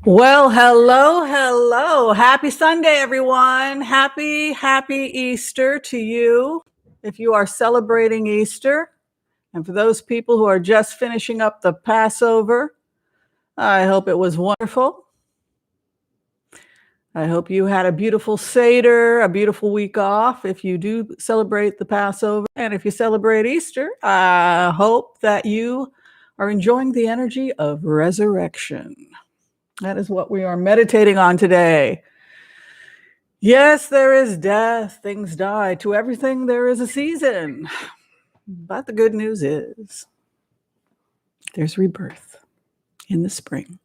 Well, hello, hello. Happy Sunday, everyone. Happy Easter to you if you are celebrating Easter. And for those people who are just finishing up the Passover, I hope it was wonderful. I hope you had a beautiful Seder, a beautiful week off if you do celebrate the Passover. And if you celebrate Easter, I hope that you are enjoying the energy of resurrection. That is what we are meditating on today. Yes, there is death. Things die. To everything, there is a season. But the good news is there's rebirth in the spring.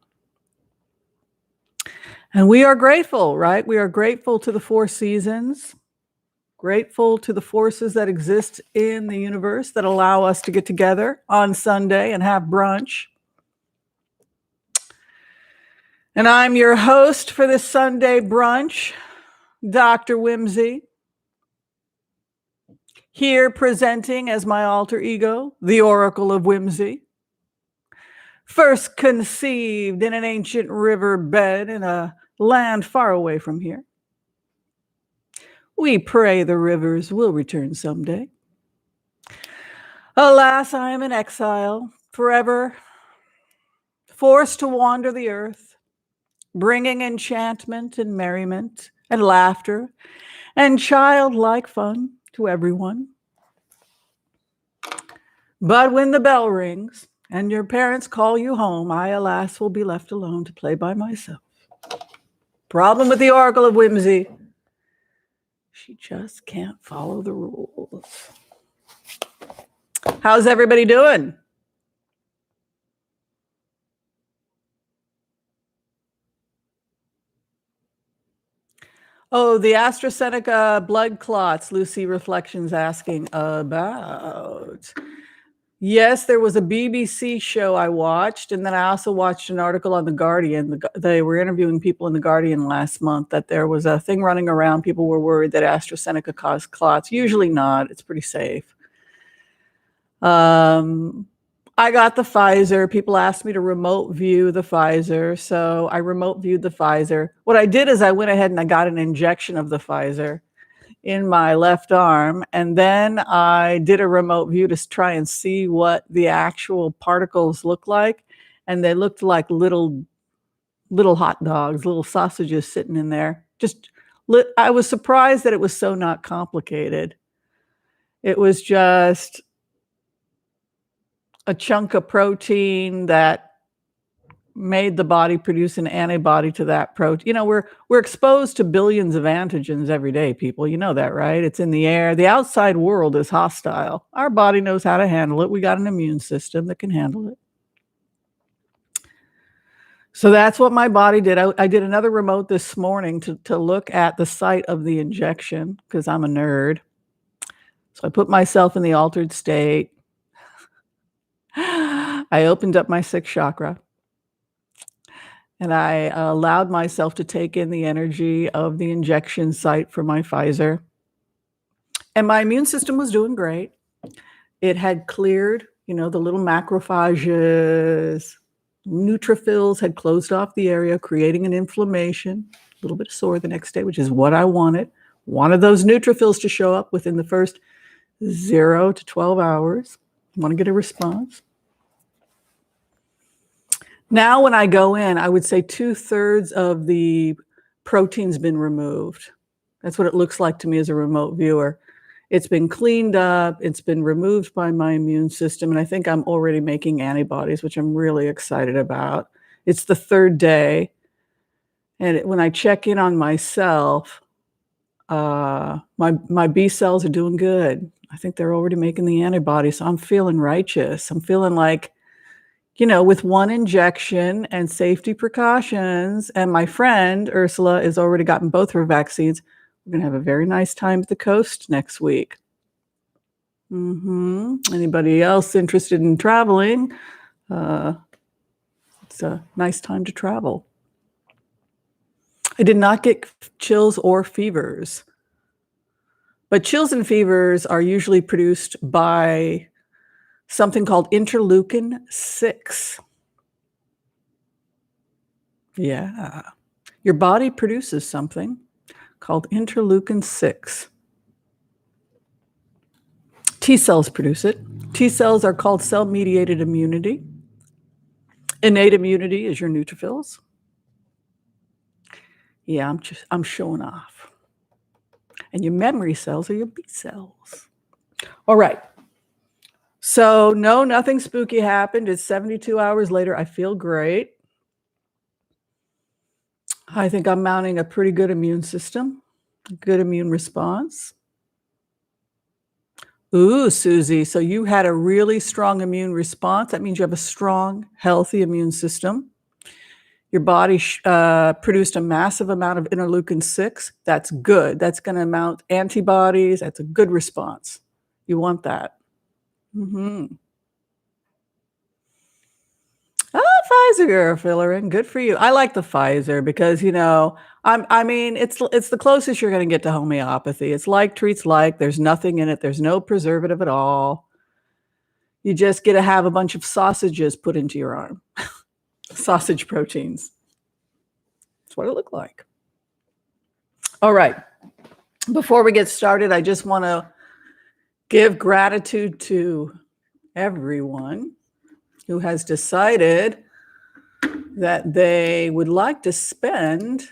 And we are grateful, right? We are grateful to the four seasons, grateful to the forces that exist in the universe that allow us to get together on Sunday and have brunch. And I'm your host for this Sunday brunch, Dr. Whimsy, here presenting as my alter ego, the Oracle of Whimsy, first conceived in an ancient river bed in a land far away from here. We pray the rivers will return someday. Alas, I am in exile, forever forced to wander the earth, bringing enchantment and merriment and laughter and childlike fun to everyone. But when the bell rings and your parents call you home, I, alas, will be left alone to play by myself. Problem with the Oracle of Whimsy, she just can't follow the rules. How's everybody doing? Oh, the AstraZeneca blood clots, Lucy Reflections asking about. Yes, there was a BBC show I watched, and then I also watched an article on The Guardian. They were interviewing people in The Guardian last month that there was a thing running around. People were worried that AstraZeneca caused clots. Usually not. It's pretty safe. I got the Pfizer. People asked me to remote view the Pfizer, so I remote viewed the Pfizer. What I did is I went ahead and I got an injection of the Pfizer in my left arm, and then I did a remote view to try and see what the actual particles look like, and they looked like little hot dogs, little sausages sitting in there. I was surprised that it was so not complicated. It was just a chunk of protein that made the body produce an antibody to that protein. You know, we're exposed to billions of antigens every day, people. You know that, right? It's in the air. The outside world is hostile. Our body knows how to handle it. We got an immune system that can handle it. So that's what my body did. I did another remote this morning to look at the site of the injection because I'm a nerd. So I put myself in the altered state. I opened up my sixth chakra. And I allowed myself to take in the energy of the injection site for my Pfizer. And my immune system was doing great. It had cleared, the little macrophages, neutrophils had closed off the area, creating an inflammation, a little bit sore the next day, which is what I wanted. Wanted those neutrophils to show up within the first 0 to 12 hours. I want to get a response. Now, when I go in, I would say 2/3 of the protein's been removed. That's what it looks like to me as a remote viewer. It's been cleaned up. It's been removed by my immune system. And I think I'm already making antibodies, which I'm really excited about. It's the third day. And when I check in on myself, my B cells are doing good. I think they're already making the antibodies. So I'm feeling righteous. I'm feeling like, with one injection and safety precautions, and my friend Ursula has already gotten both her vaccines, we're going to have a very nice time at the coast next week. Anybody else interested in traveling? It's a nice time to travel. I did not get chills or fevers, but chills and fevers are usually produced by something called interleukin 6. Yeah. Your body produces something called interleukin-6. T cells produce it. T cells are called cell-mediated immunity. Innate immunity is your neutrophils. Yeah, I'm showing off. And your memory cells are your B cells. All right. So no, nothing spooky happened. It's 72 hours later. I feel great. I think I'm mounting a pretty good immune system, good immune response. Ooh, Susie, so you had a really strong immune response. That means you have a strong, healthy immune system. Your body produced a massive amount of interleukin-6. That's good. That's going to mount antibodies. That's a good response. You want that. Mm-hmm. Pfizer girl, filler in. Good for you. I like the Pfizer because, it's the closest you're going to get to homeopathy. It's like treats like. There's nothing in it. There's no preservative at all. You just get to have a bunch of sausages put into your arm. Sausage proteins. That's what it looked like. All right. Before we get started, I just want to give gratitude to everyone who has decided that they would like to spend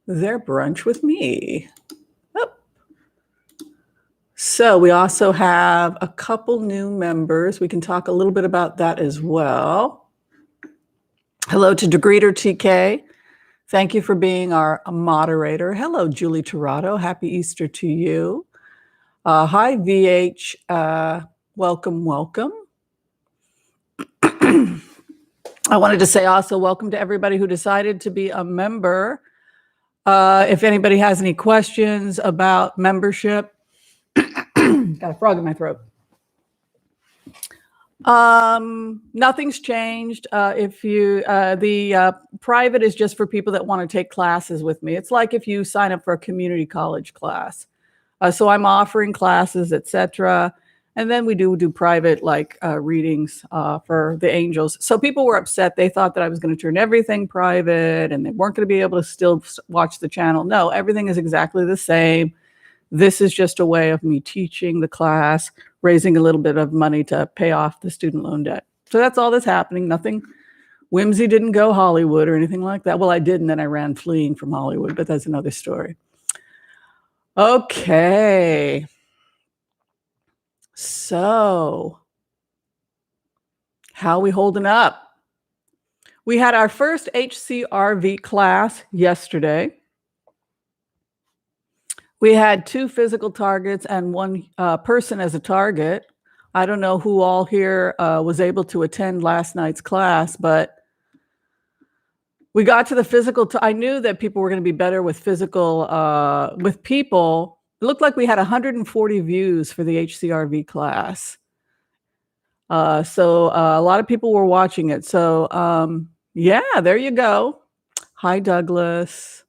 their brunch with me. Oh. So we also have a couple new members. We can talk a little bit about that as well. Hello to Degreeter TK. Thank you for being our moderator. Hello, Julie Torado. Happy Easter to you. Hi, VH. Welcome, welcome. I wanted to say also welcome to everybody who decided to be a member. If anybody has any questions about membership, got a frog in my throat. Nothing's changed. The private is just for people that want to take classes with me. It's like if you sign up for a community college class. So I'm offering classes, etc. And then we do private readings for the angels. So people were upset. They thought that I was going to turn everything private and they weren't going to be able to still watch the channel. No, everything is exactly the same. This is just a way of me teaching the class, raising a little bit of money to pay off the student loan debt. So that's all that's happening. Nothing. Whimsy didn't go Hollywood or anything like that. Well, I did, and then I ran fleeing from Hollywood, but that's another story. Okay. So, how are we holding up? We had our first HCRV class yesterday. We had 2 physical targets and 1 person as a target. I don't know who all here was able to attend last night's class, but we got to the physical. I knew that people were going to be better with physical, with people. It looked like we had 140 views for the HCRV class. So a lot of people were watching it. So yeah, there you go. Hi, Douglas.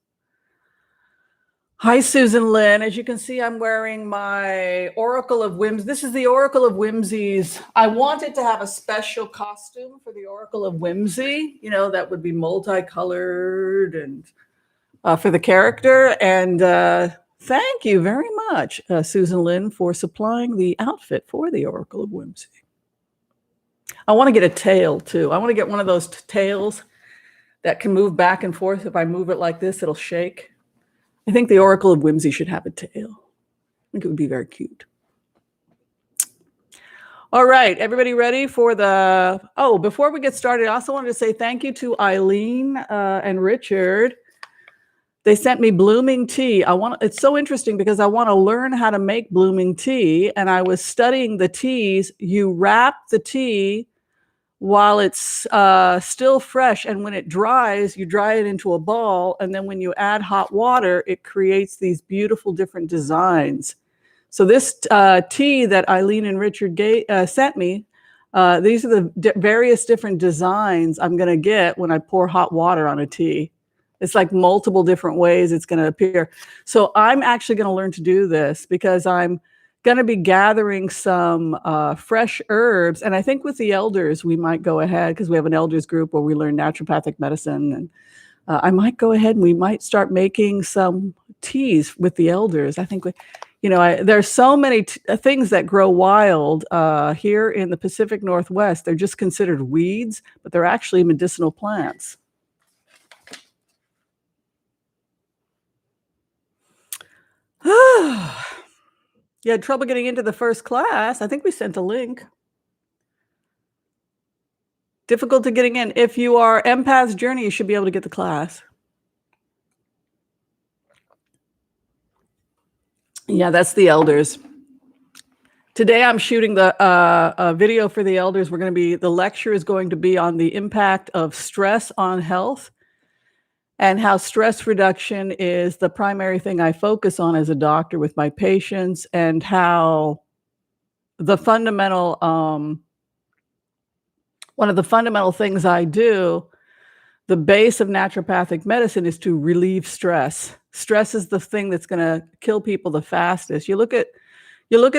Hi, Susan Lynn. As you can see, I'm wearing my Oracle of Whimsy. This is the Oracle of Whimsy's. I wanted to have a special costume for the Oracle of Whimsy, that would be multicolored and for the character. And thank you very much, Susan Lynn, for supplying the outfit for the Oracle of Whimsy. I want to get a tail too. I want to get one of those tails that can move back and forth. If I move it like this, it'll shake. I think the Oracle of Whimsy should have a tail. I think it would be very cute. All right, everybody ready for before we get started, I also wanted to say thank you to Eileen and Richard. They sent me blooming tea. It's so interesting because I want to learn how to make blooming tea. And I was studying the teas. You wrap the tea while it's still fresh. And when it dries, you dry it into a ball. And then when you add hot water, it creates these beautiful different designs. So this tea that Eileen and Richard sent me, these are the various different designs I'm going to get when I pour hot water on a tea. It's like multiple different ways it's going to appear. So I'm actually going to learn to do this because I'm going to be gathering some fresh herbs. And I think with the elders, we might go ahead because we have an elders group where we learn naturopathic medicine. And I might go ahead and we might start making some teas with the elders. I think, there's so many things that grow wild here in the Pacific Northwest. They're just considered weeds, but they're actually medicinal plants. You had trouble getting into the first class. I think we sent a link. Difficulty getting in. If you are Empath's Journey, you should be able to get the class. Yeah, that's the elders. Today I'm shooting the video for the elders. The lecture is going to be on the impact of stress on health and how stress reduction is the primary thing I focus on as a doctor with my patients, and how the fundamental, one of the fundamental things I do, the base of naturopathic medicine, is to relieve stress. Stress is the thing that's going to kill people the fastest. You look at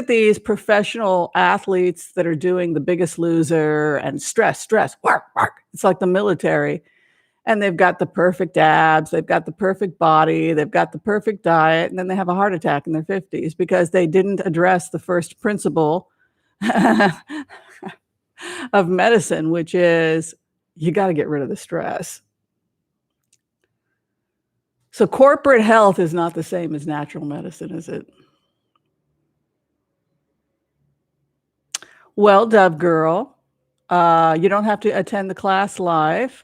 these professional athletes that are doing The Biggest Loser and stress, work. It's like the military. And they've got the perfect abs, they've got the perfect body, they've got the perfect diet, and then they have a heart attack in their 50s because they didn't address the first principle of medicine, which is you got to get rid of the stress. So corporate health is not the same as natural medicine, is it? Well, Dove Girl, you don't have to attend the class live.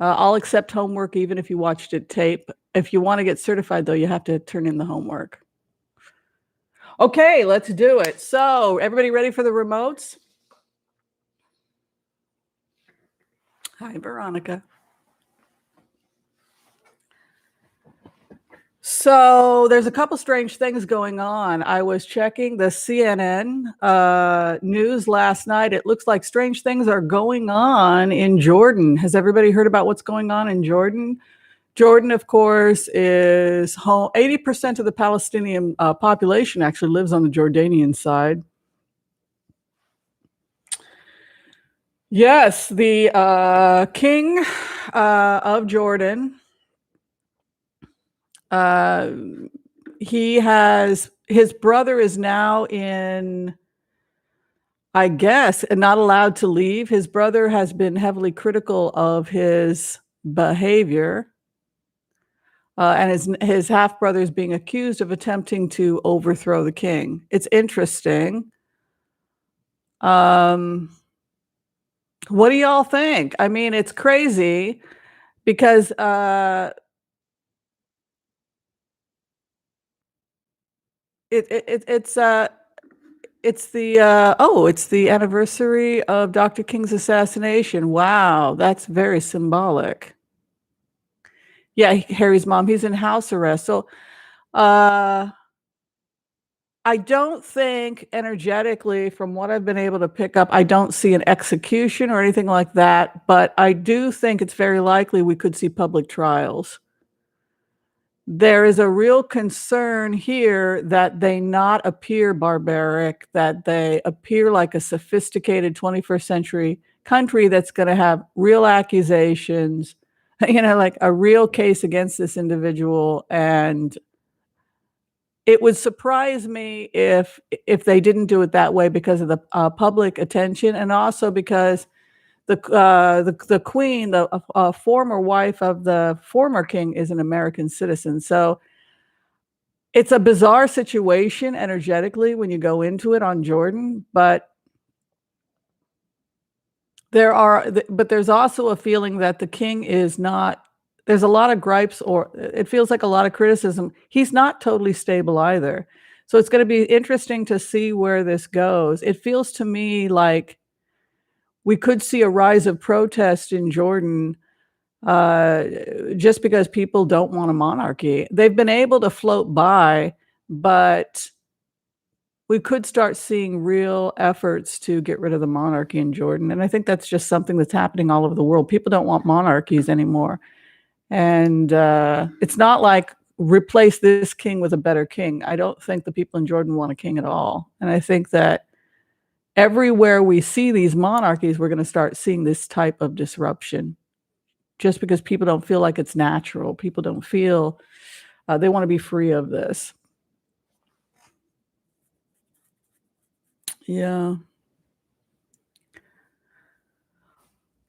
I'll accept homework even if you watched it tape. If you want to get certified, though, you have to turn in the homework. Okay, let's do it. So everybody ready for the remotes? Hi, Veronica. So there's a couple strange things going on. I was checking the CNN news last night. It looks like strange things are going on in Jordan. Has everybody heard about what's going on in Jordan? Jordan, of course, is home. 80% of the Palestinian population actually lives on the Jordanian side. Yes, the king of Jordan, his brother is now in, I guess, not allowed to leave. His brother has been heavily critical of his behavior. And his half-brother is being accused of attempting to overthrow the king. It's interesting. What do y'all think? I mean, it's crazy because it's the anniversary of Dr. King's assassination. Wow, that's very symbolic. Yeah, Harry's mom, he's in house arrest. So I don't think energetically, from what I've been able to pick up, I don't see an execution or anything like that, but I do think it's very likely we could see public trials. There is a real concern here that they not appear barbaric, that they appear like a sophisticated 21st century country that's going to have real accusations, like a real case against this individual. And it would surprise me if they didn't do it that way because of the public attention, and also because the queen, the former wife of the former king, is an American citizen. So it's a bizarre situation energetically when you go into it on Jordan, but there's also a feeling that the king is not. There's a lot of gripes, or it feels like a lot of criticism. He's not totally stable either. So it's going to be interesting to see where this goes. It feels to me like we could see a rise of protest in Jordan just because people don't want a monarchy. They've been able to float by, but we could start seeing real efforts to get rid of the monarchy in Jordan. And I think that's just something that's happening all over the world. People don't want monarchies anymore. And it's not like replace this king with a better king. I don't think the people in Jordan want a king at all. And I think that everywhere we see these monarchies, we're going to start seeing this type of disruption just because people don't feel like it's natural. People don't feel they want to be free of this. Yeah.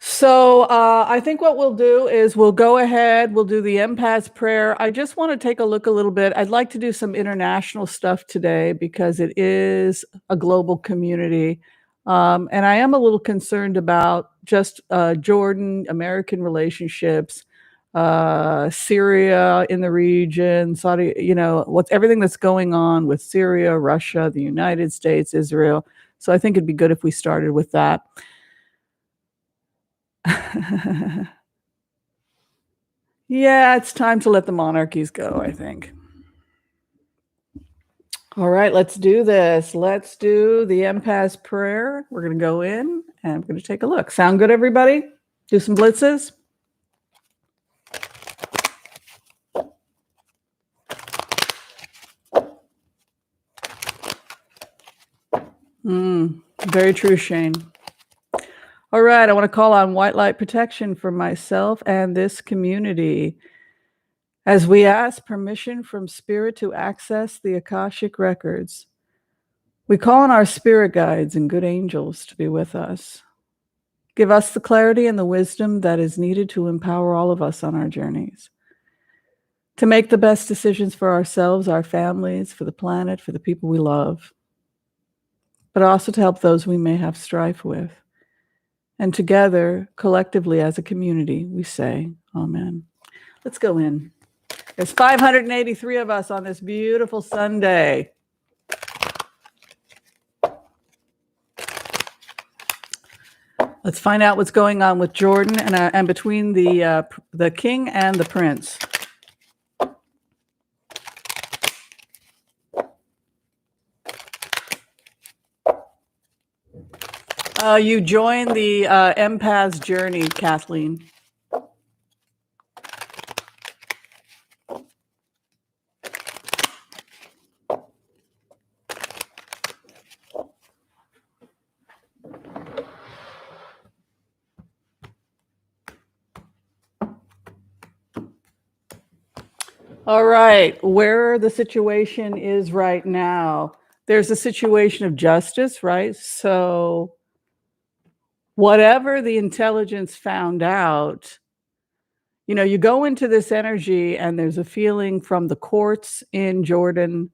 So I think what we'll do is we'll go ahead, we'll do the empath's prayer. I just want to take a look a little bit. I'd like to do some international stuff today because it is a global community. And I am a little concerned about just Jordan, American relationships, Syria in the region, Saudi, what's everything that's going on with Syria, Russia, the United States, Israel. So I think it'd be good if we started with that. Yeah, it's time to let the monarchies go, I think. All right, let's do this. Let's do the empath's prayer. We're going to go in and I'm going to take a look. Sound good, everybody? Do some blitzes. Very true, Shane. All right, I want to call on white light protection for myself and this community as we ask permission from Spirit to access the Akashic records. We call on our spirit guides and good angels to be with us. Give us the clarity and the wisdom that is needed to empower all of us on our journeys, to make the best decisions for ourselves, our families, for the planet, for the people we love, but also to help those we may have strife with. And together, collectively as a community, we say, Amen. Let's go in. There's 583 of us on this beautiful Sunday. Let's find out what's going on with Jordan and between the king and the prince. You joined the empath's journey, Kathleen. All right, where the situation is right now, there's a situation of justice, right? So whatever the intelligence found out, you go into this energy and there's a feeling from the courts in Jordan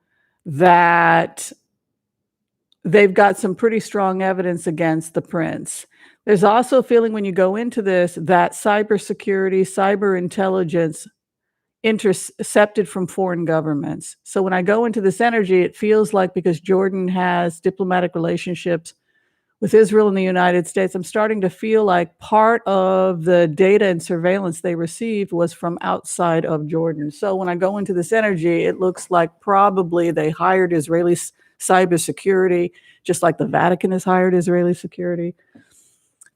that they've got some pretty strong evidence against the prince. There's also a feeling when you go into this that cybersecurity, cyber intelligence intercepted from foreign governments. So when I go into this energy, it feels like because Jordan has diplomatic relationships with Israel and the United States, I'm starting to feel like part of the data and surveillance they received was from outside of Jordan. So when I go into this energy, it looks like probably they hired Israeli cybersecurity, just like the Vatican has hired Israeli security.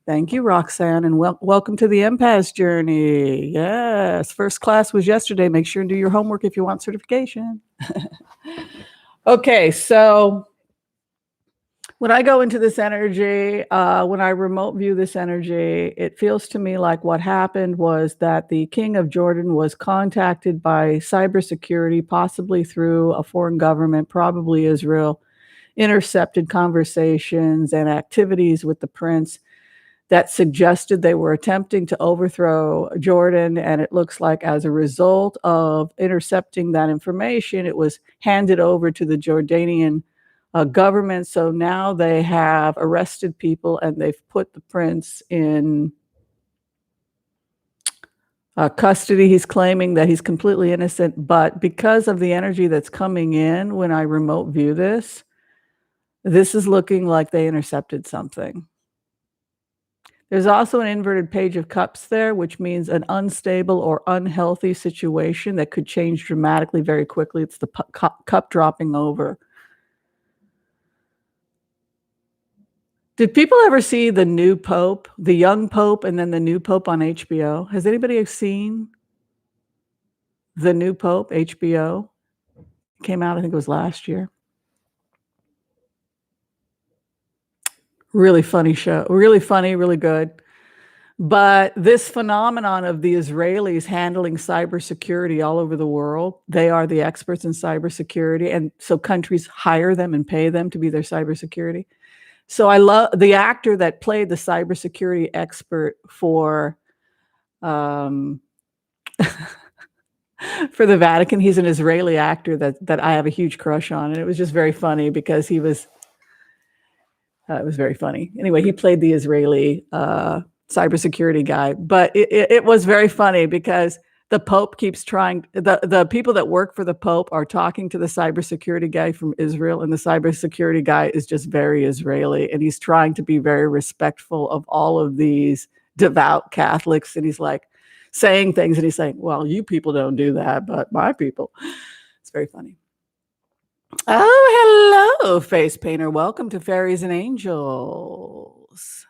Thank you, Roxanne, and welcome to the empath's journey. Yes, first class was yesterday. Make sure and do your homework if you want certification. Okay, so when I go into this energy, when I remote view this energy, it feels to me like what happened was that the king of Jordan was contacted by cybersecurity, possibly through a foreign government, probably Israel, intercepted conversations and activities with the prince that suggested they were attempting to overthrow Jordan. And it looks like as a result of intercepting that information, it was handed over to the Jordanian government. So now they have arrested people and they've put the prince in custody. He's claiming that he's completely innocent, but because of the energy that's coming in when I remote view this is looking like they intercepted something. There's also an inverted page of cups there, which means an unstable or unhealthy situation that could change dramatically very quickly. It's the cup dropping over. Did people ever see the new Pope, the young Pope, and then the new Pope on HBO? Has anybody seen The New Pope, HBO. Came out, I think it was last year. Really funny show. Really funny, really good. But this phenomenon of the Israelis handling cybersecurity all over the world, they are the experts in cybersecurity. And so countries hire them and pay them to be their cybersecurity. So I love the actor that played the cybersecurity expert for for the Vatican. He's an Israeli actor that I have a huge crush on. And it was just very funny because it was very funny. Anyway, he played the Israeli cybersecurity guy, but it was very funny because the Pope keeps trying, the people that work for the Pope are talking to the cybersecurity guy from Israel, and the cybersecurity guy is just very Israeli, and he's trying to be very respectful of all of these devout Catholics, and he's like saying things, and he's saying, well, you people don't do that, but my people. It's very funny. Oh, hello, face painter. Welcome to Fairies and Angels.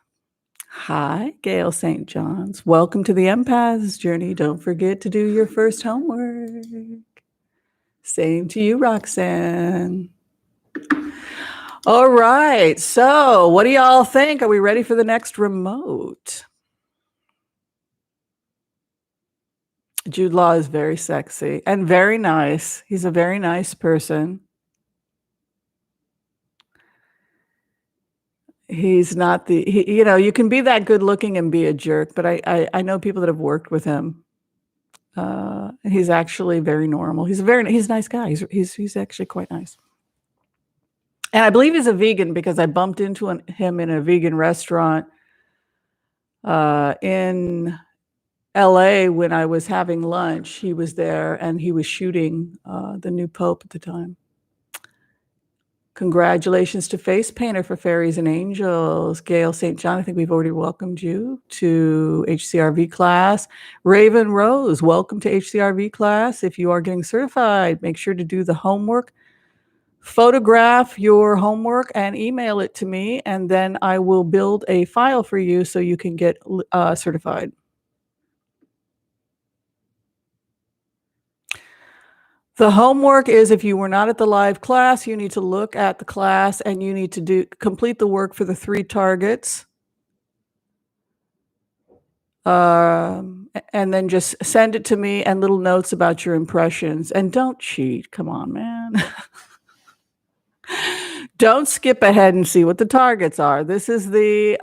Hi, Gail St. John's. Welcome to the Empath's Journey. Don't forget to do your first homework. Same to you, Roxanne. All right. So, what do y'all think? Are we ready for the next remote? Jude Law is very sexy and very nice. He's a very nice person. He's not you can be that good looking and be a jerk, but I know people that have worked with him. He's actually very normal. He's a nice guy. He's actually quite nice. And I believe he's a vegan because I bumped into him in a vegan restaurant in LA when I was having lunch. He was there and he was shooting the new Pope at the time. Congratulations to Face Painter for Fairies and Angels. Gail St. John, I think we've already welcomed you to HCRV class. Raven Rose, welcome to HCRV class. If you are getting certified, make sure to do the homework. Photograph your homework and email it to me, and then I will build a file for you so you can get certified. The homework is, if you were not at the live class, you need to look at the class and you need to complete the work for the 3 targets. And then just send it to me and little notes about your impressions. And don't cheat. Come on, man. Don't skip ahead and see what the targets are. This is the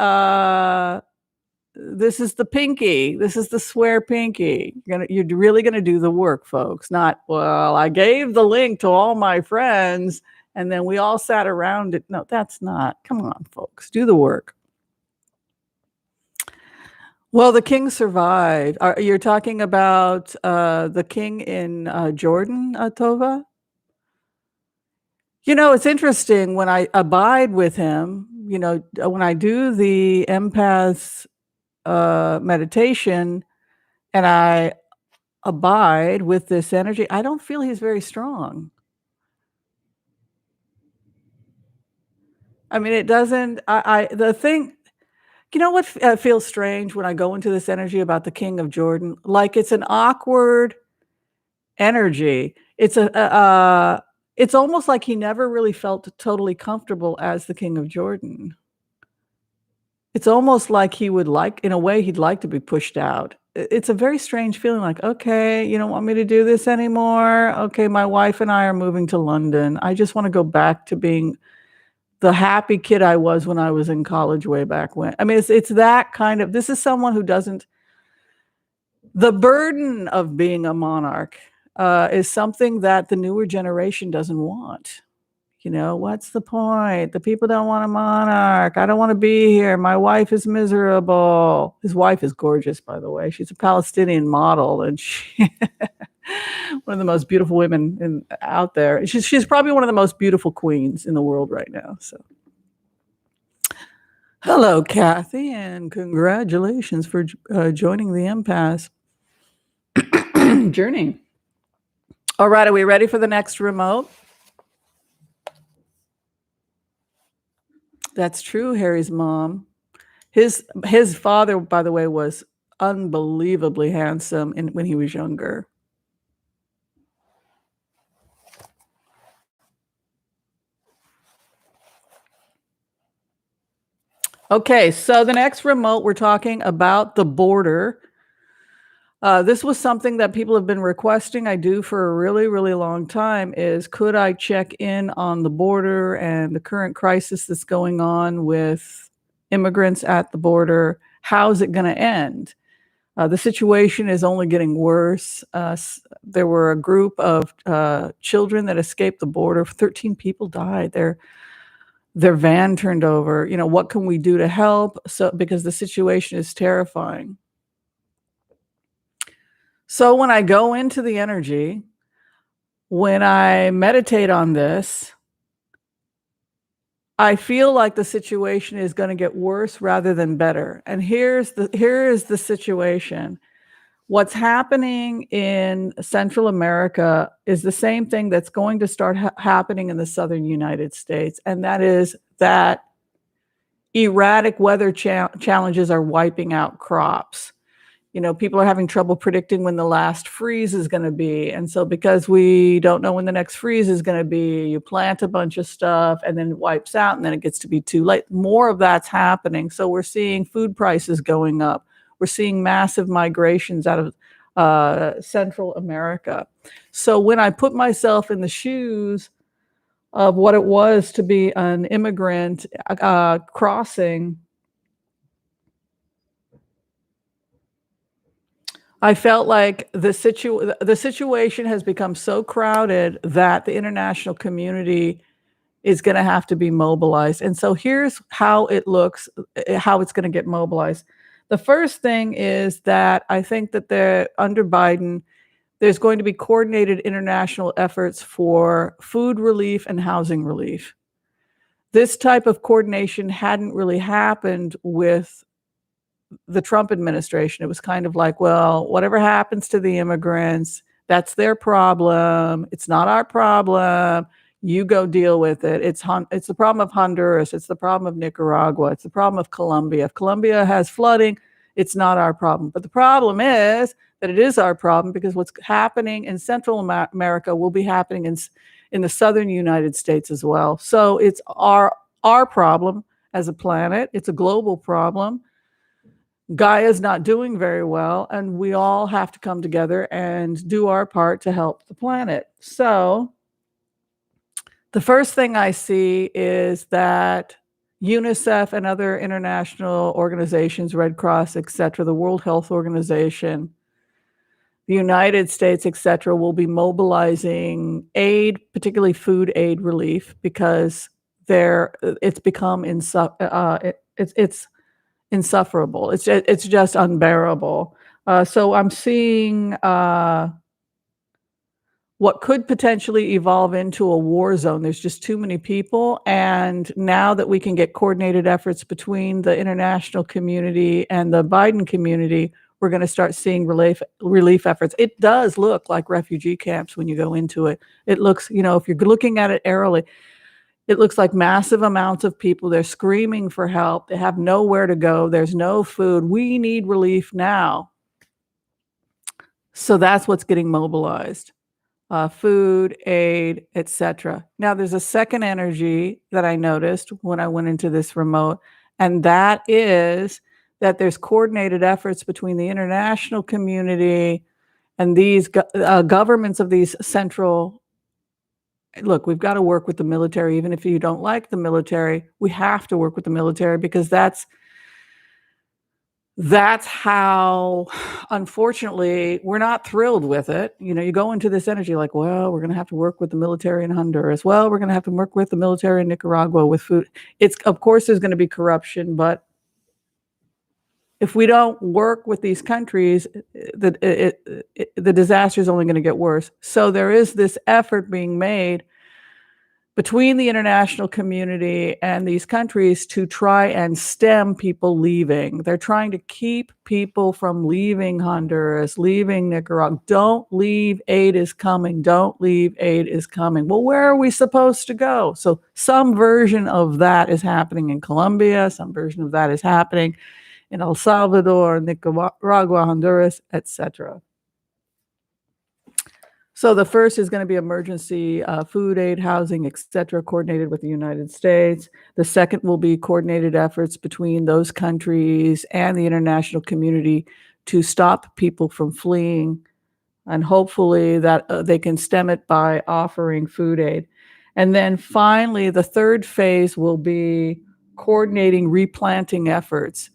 pinky. This is the swear pinky. You're really going to do the work, folks. Not, well, I gave the link to all my friends and then we all sat around it. No, that's not. Come on, folks. Do the work. Well, the king survived. You're talking about the king in Jordan, Tova? It's interesting when I abide with him, when I do the empath's meditation and I abide with this energy, I don't feel he's very strong. I mean, it doesn't, the thing, what feels strange when I go into this energy about the King of Jordan? Like it's an awkward energy. It's it's almost like he never really felt totally comfortable as the King of Jordan. It's almost like he would in a way, he'd like to be pushed out. It's a very strange feeling like, okay, you don't want me to do this anymore. Okay, my wife and I are moving to London. I just want to go back to being the happy kid I was when I was in college way back when. I mean, it's that kind of, this is someone who doesn't, the burden of being a monarch is something that the newer generation doesn't want. What's the point? The people don't want a monarch. I don't want to be here. My wife is miserable. His wife is gorgeous, by the way. She's a Palestinian model, and she one of the most beautiful women out there. She's probably one of the most beautiful queens in the world right now. So, hello, Kathy, and congratulations for joining the Empath Journey. All right, are we ready for the next remote? That's true, Harry's mom. His father, by the way, was unbelievably handsome when he was younger. Okay, so the next remote, we're talking about the border. This was something that people have been requesting I do for a really, really long time is could I check in on the border and the current crisis that's going on with immigrants at the border? How's it going to end? The situation is only getting worse. There were a group of children that escaped the border. 13 people died. Their van turned over. You know, what can we do to help? So because the situation is terrifying. So when I go into the energy, when I meditate on this, I feel like the situation is going to get worse rather than better. And here is the situation. What's happening in Central America is the same thing that's going to start happening in the southern United States, and that is that erratic weather challenges are wiping out crops. You know, people are having trouble predicting when the last freeze is going to be. And so because we don't know when the next freeze is going to be, you plant a bunch of stuff and then it wipes out and then it gets to be too late. More of that's happening. So we're seeing food prices going up. We're seeing massive migrations out of Central America. So when I put myself in the shoes of what it was to be an immigrant crossing, I felt like the situation has become so crowded that the international community is going to have to be mobilized. And so here's how it looks, how it's going to get mobilized. The first thing is that I think that under Biden, there's going to be coordinated international efforts for food relief and housing relief. This type of coordination hadn't really happened with the Trump administration. It was kind of like, well, whatever happens to the immigrants, that's their problem. It's not our problem. You go deal with it. It's the problem of Honduras. It's the problem of Nicaragua. It's the problem of Colombia. If Colombia has flooding, it's not our problem. But the problem is that it is our problem because what's happening in Central America will be happening in the southern United States as well. So it's our problem as a planet. It's a global problem. Gaia's not doing very well, and we all have to come together and do our part to help the planet. So the first thing I see is that UNICEF and other international organizations, Red Cross, etc., the World Health Organization, the United States, etc., will be mobilizing aid, particularly food aid relief, because it's become it's insufferable. It's just unbearable. So I'm seeing what could potentially evolve into a war zone. There's just too many people. And now that we can get coordinated efforts between the international community and the Biden community, we're going to start seeing relief efforts. It does look like refugee camps when you go into it. It looks, if you're looking at it aerially, it looks like massive amounts of people. They're screaming for help. They have nowhere to go. There's no food. We need relief now. So that's what's getting mobilized. Food, aid, etc. Now, there's a second energy that I noticed when I went into this remote, and that is that there's coordinated efforts between the international community and these governments of these central. Look, we've got to work with the military. Even if you don't like the military, we have to work with the military because that's how, unfortunately, we're not thrilled with it. You go into this energy like, well, we're going to have to work with the military in Honduras. Well, we're going to have to work with the military in Nicaragua with food. Of course, there's going to be corruption, but if we don't work with these countries, the disaster is only going to get worse. So there is this effort being made between the international community and these countries to try and stem people leaving. They're trying to keep people from leaving Honduras, leaving Nicaragua. Don't leave, aid is coming. Don't leave, aid is coming. Well, where are we supposed to go? So some version of that is happening in Colombia. Some version of that is happening in El Salvador, Nicaragua, Honduras, etc. So the first is going to be emergency food aid, housing, etc., coordinated with the United States. The second will be coordinated efforts between those countries and the international community to stop people from fleeing, and hopefully that they can stem it by offering food aid. And then finally, the third phase will be coordinating replanting efforts.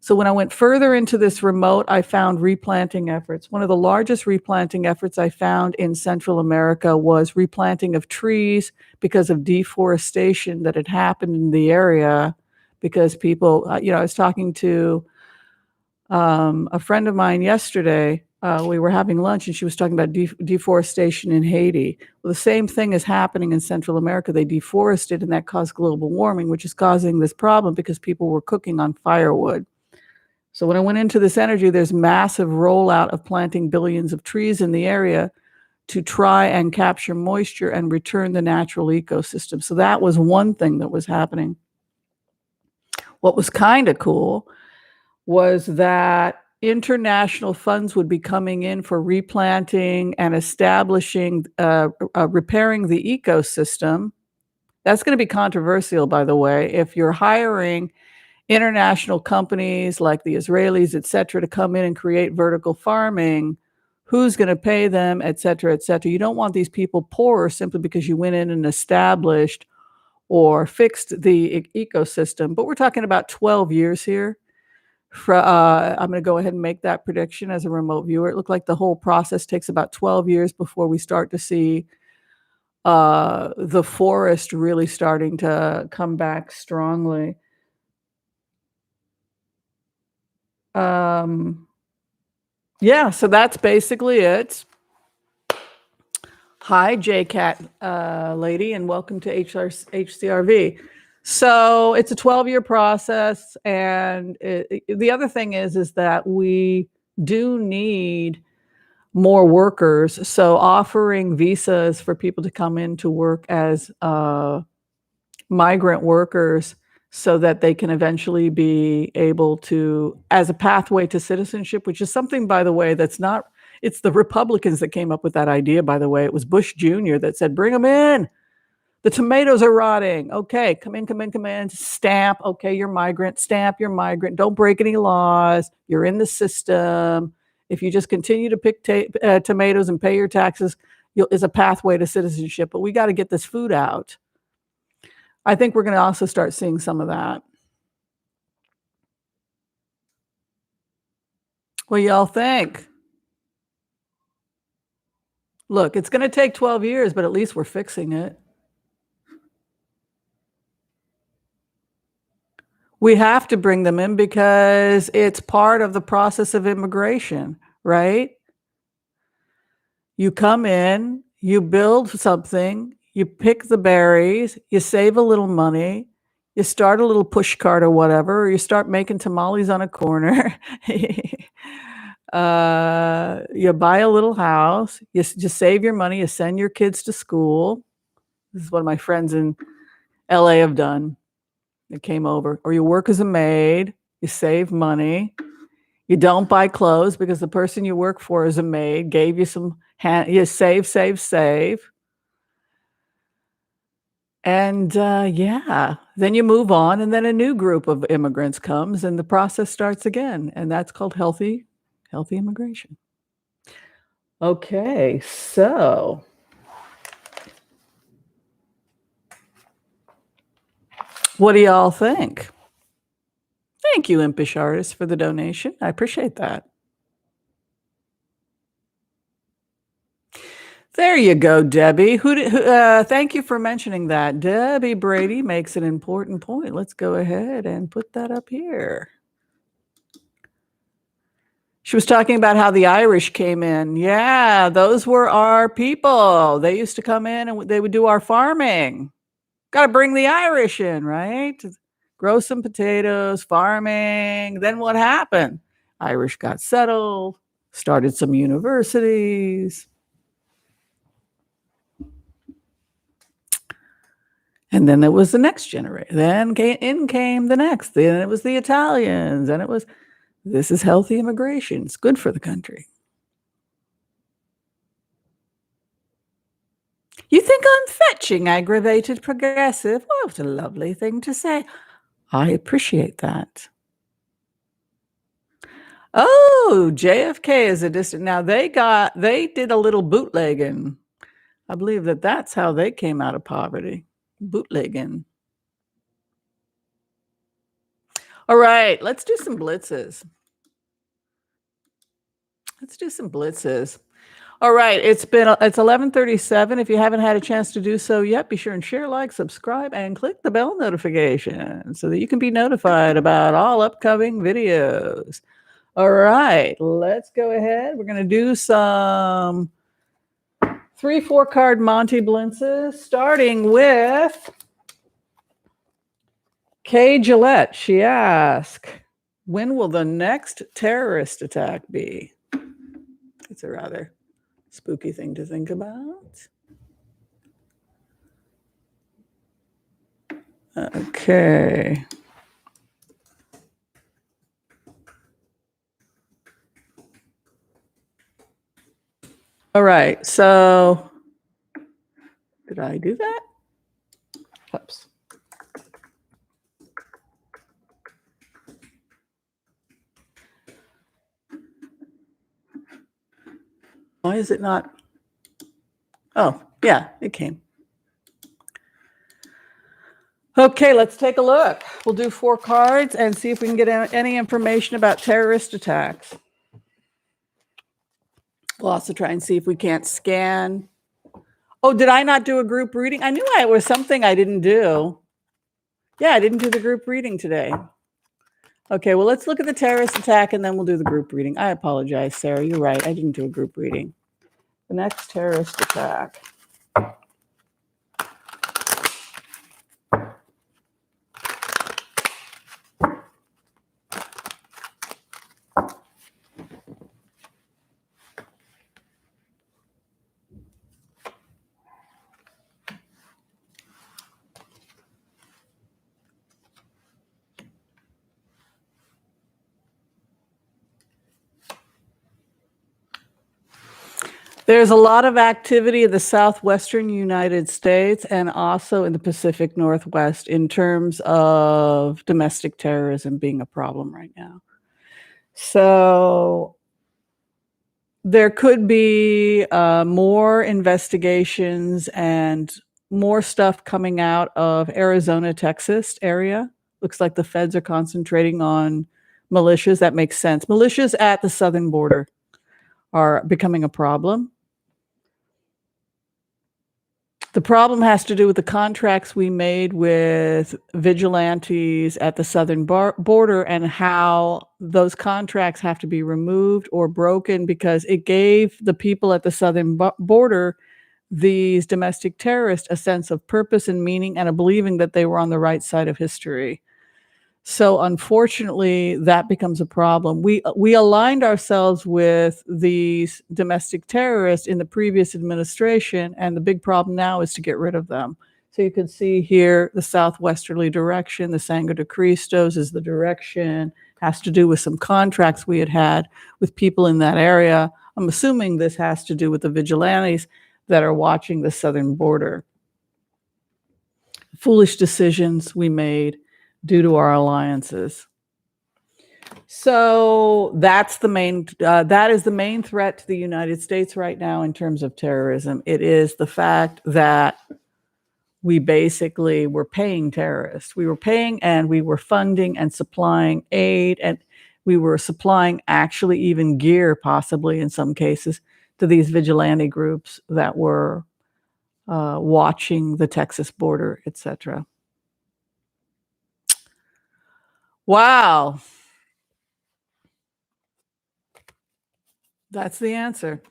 So when I went further into this remote, I found replanting efforts. One of the largest replanting efforts I found in Central America was replanting of trees because of deforestation that had happened in the area. Because people, I was talking to a friend of mine yesterday. We were having lunch and she was talking about deforestation in Haiti. Well, the same thing is happening in Central America. They deforested and that caused global warming, which is causing this problem because people were cooking on firewood. So when I went into this energy, there's massive rollout of planting billions of trees in the area to try and capture moisture and return the natural ecosystem. So that was one thing that was happening. What was kind of cool was that international funds would be coming in for replanting and establishing, repairing the ecosystem. That's going to be controversial, by the way. If you're hiring international companies like the Israelis, et cetera, to come in and create vertical farming, who's going to pay them, et cetera, et cetera. You don't want these people poorer simply because you went in and established or fixed the ecosystem. But we're talking about 12 years here. I'm going to go ahead and make that prediction as a remote viewer. It looked like the whole process takes about 12 years before we start to see the forest really starting to come back strongly. Yeah, so that's basically it. Hi, JCat lady, and welcome to HCRV. So it's a 12-year process, and the other thing is that we do need more workers. So offering visas for people to come in to work as migrant workers so that they can eventually be able to, as a pathway to citizenship, which is something, by the way, that's not, it's the Republicans that came up with that idea, by the way. It was Bush Jr. that said, bring them in. The tomatoes are rotting. Okay, come in, stamp. Okay, you're migrant, stamp, you're migrant. Don't break any laws. You're in the system. If you just continue to pick tomatoes and pay your taxes, is a pathway to citizenship. But we got to get this food out. I think we're going to also start seeing some of that. What do y'all think? Look, it's going to take 12 years, but at least we're fixing it. We have to bring them in because it's part of the process of immigration, right? You come in, you build something, you pick the berries, you save a little money, you start a little push cart or whatever, or you start making tamales on a corner. You buy a little house, you just save your money, you send your kids to school. This is what my friends in LA have done. They came over. Or you work as a maid, you save money. You don't buy clothes because the person you work for as a maid gave you some, you save. And yeah, then you move on, and then a new group of immigrants comes, and the process starts again. And that's called healthy immigration. Okay, so what do y'all think? Thank you, Impish Artist, for the donation. I appreciate that. There you go, Debbie. Thank you for mentioning that. Debbie Brady makes an important point. Let's go ahead and put that up here. She was talking about how the Irish came in. Yeah, those were our people. They used to come in and they would do our farming. Got to bring the Irish in, right? Grow some potatoes, farming. Then what happened? Irish got settled, started some universities. And then there was the next generation. Then in came the next. Then it was the Italians. And this is healthy immigration. It's good for the country. You think I'm fetching, aggravated progressive? What a lovely thing to say. I appreciate that. Oh, JFK is a distant. Now they did a little bootlegging. I believe that's how they came out of poverty. Bootlegging. All right, let's do some blitzes. All right, it's 11:37. If you haven't had a chance to do so yet, be sure and share, like, subscribe, and click the bell notification so that you can be notified about all upcoming videos. All right, let's go ahead. We're going to do some 3-4 card Monty Blintzes, starting with Kay Gillette. She asked, when will the next terrorist attack be? It's a rather spooky thing to think about. Okay. All right, so did I do that? Oops. Why is it not? Oh, yeah, it came. Okay, let's take a look. We'll do 4 cards and see if we can get any information about terrorist attacks. We'll also try and see if we can't scan. Oh, did I not do a group reading? I knew it was something I didn't do. Yeah, I didn't do the group reading today. Okay, well, let's look at the terrorist attack and then we'll do the group reading. I apologize, Sarah. You're right. I didn't do a group reading. The next terrorist attack. There's a lot of activity in the southwestern United States and also in the Pacific Northwest in terms of domestic terrorism being a problem right now. So there could be more investigations and more stuff coming out of Arizona, Texas area. Looks like the feds are concentrating on militias. That makes sense. Militias at the southern border are becoming a problem. The problem has to do with the contracts we made with vigilantes at the southern border and how those contracts have to be removed or broken because it gave the people at the southern border, these domestic terrorists, a sense of purpose and meaning and a believing that they were on the right side of history. So unfortunately, that becomes a problem. We aligned ourselves with these domestic terrorists in the previous administration, and the big problem now is to get rid of them. So you can see here the southwesterly direction, the Sangre de Cristos is the direction, has to do with some contracts we had with people in that area. I'm assuming this has to do with the vigilantes that are watching the southern border. Foolish decisions we made due to our alliances. So that is the main threat to the United States right now in terms of terrorism. It is the fact that we basically were paying terrorists. We were paying and we were funding and supplying aid, and we were supplying actually even gear, possibly in some cases, to these vigilante groups that were watching the Texas border, etc. Wow. That's the answer.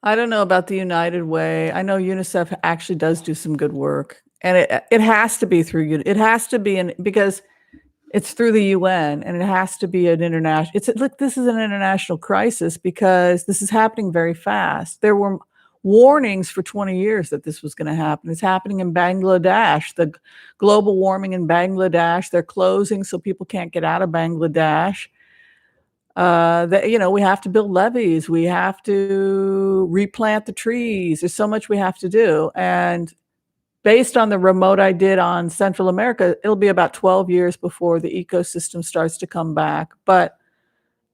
I don't know about the United Way. I know UNICEF actually does do some good work, and it has to be through it has to be because it's through the UN, and it has to be an international. Look, this is an international crisis because this is happening very fast. There were warnings for 20 years that this was going to happen. It's happening in Bangladesh. The global warming in Bangladesh, they're closing so people can't get out of Bangladesh. that, we have to build levees. We have to replant the trees. There's so much we have to do. And based on the remote I did on Central America, it'll be about 12 years before the ecosystem starts to come back. But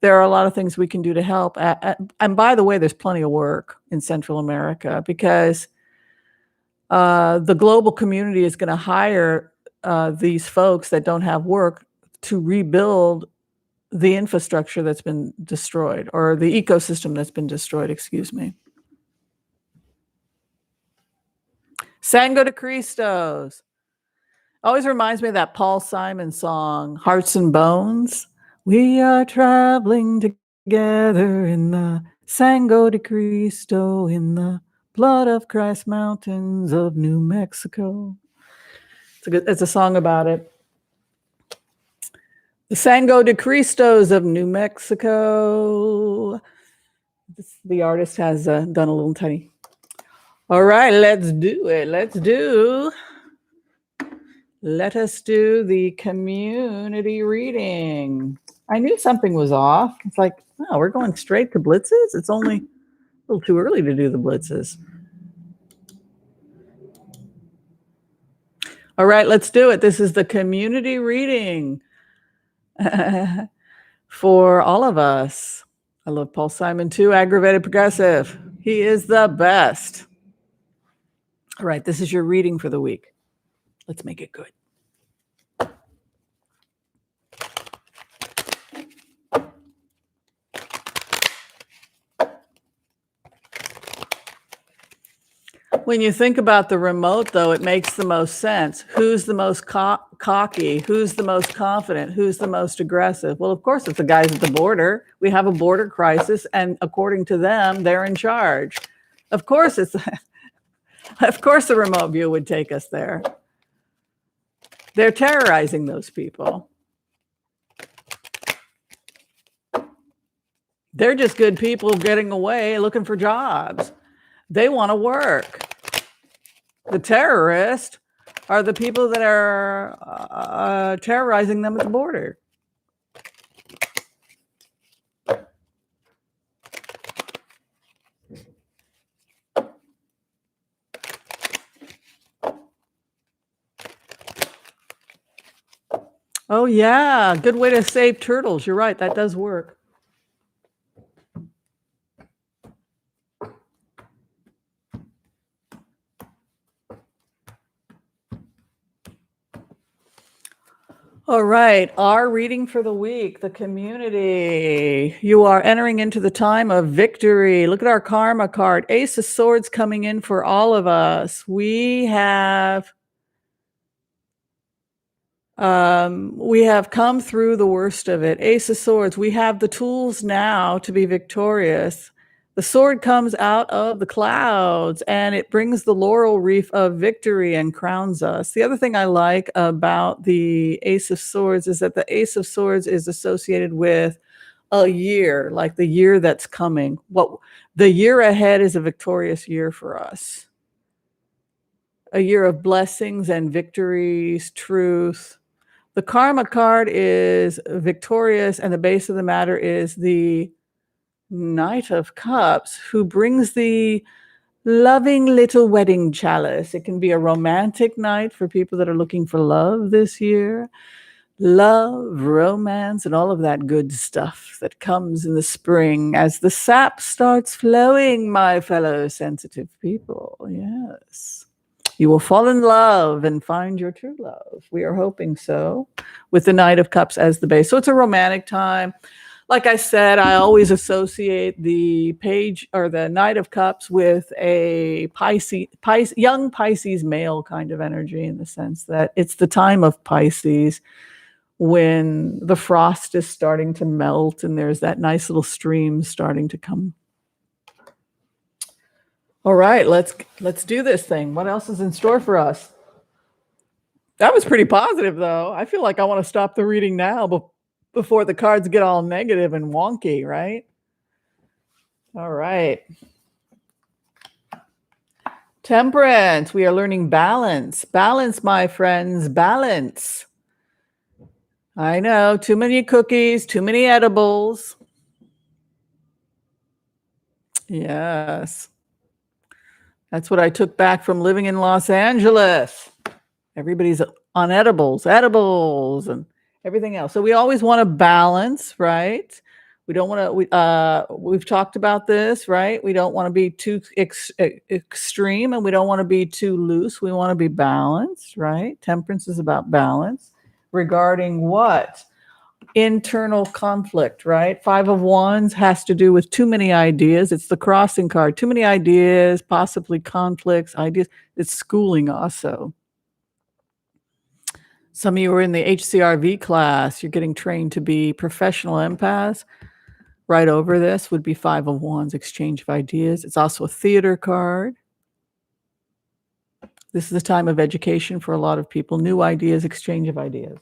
there are a lot of things we can do to help. And by the way, there's plenty of work in Central America because the global community is going to hire these folks that don't have work to rebuild the infrastructure that's been destroyed, or the ecosystem that's been destroyed, excuse me. Sango de Cristos. Always reminds me of that Paul Simon song, Hearts and Bones. We are traveling together in the Sango de Cristo, in the blood of Christ mountains of New Mexico. It's a song about it. The Sango de Cristos of New Mexico. The artist has done a little tiny. All right, let's do it. Let us do the community reading. I knew something was off. It's like, oh, we're going straight to blitzes? It's only a little too early to do the blitzes. All right, let's do it. This is the community reading for all of us. I love Paul Simon too, aggravated progressive. He is the best. All right, this is your reading for the week. Let's make it good. When you think about the remote, though, it makes the most sense. Who's the most cocky? Who's the most confident? Who's the most aggressive? Well, of course, it's the guys at the border. We have a border crisis, and according to them, they're in charge. Of course, of course, the remote view would take us there. They're terrorizing those people. They're just good people getting away, looking for jobs. They want to work. The terrorists are the people that are terrorizing them at the border. Oh, yeah. Good way to save turtles. You're right. That does work. All right, our reading for the week, the community. You are entering into the time of victory. Look at our karma card. Ace of Swords coming in for all of us. We have come through the worst of it. Ace of Swords. We have the tools now to be victorious. The sword comes out of the clouds and it brings the laurel wreath of victory and crowns us. The other thing I like about the Ace of Swords is that the Ace of Swords is associated with a year, like the year that's coming. The year ahead is a victorious year for us. A year of blessings and victories, truth. The karma card is victorious, and the base of the matter is the Knight of Cups, who brings the loving little wedding chalice. It can be a romantic night for people that are looking for love this year. Love, romance, and all of that good stuff that comes in the spring as the sap starts flowing, my fellow sensitive people. Yes. You will fall in love and find your true love. We are hoping so, with the Knight of Cups as the base. So it's a romantic time. Like I said, I always associate the page or the Knight of Cups with a young Pisces male kind of energy, in the sense that it's the time of Pisces when the frost is starting to melt and there's that nice little stream starting to come. All right, let's do this thing. What else is in store for us? That was pretty positive, though. I feel like I want to stop the reading now before the cards get all negative and wonky, right? All right. Temperance. We are learning balance. Balance, my friends. Balance. I know. Too many cookies, too many edibles. Yes. That's what I took back from living in Los Angeles. Everybody's on edibles, and everything else. So we always want to balance, right? We don't want to. We've talked about this, right? We don't want to be too extreme, and we don't want to be too loose. We want to be balanced, right? Temperance is about balance regarding what? Internal conflict, right? Five of Wands has to do with too many ideas. It's the crossing card. Too many ideas, possibly conflicts, ideas. It's schooling also. Some of you are in the HCRV class. You're getting trained to be professional empaths. Right over this would be Five of Wands, exchange of ideas. It's also a theater card. This is a time of education for a lot of people. New ideas, exchange of ideas.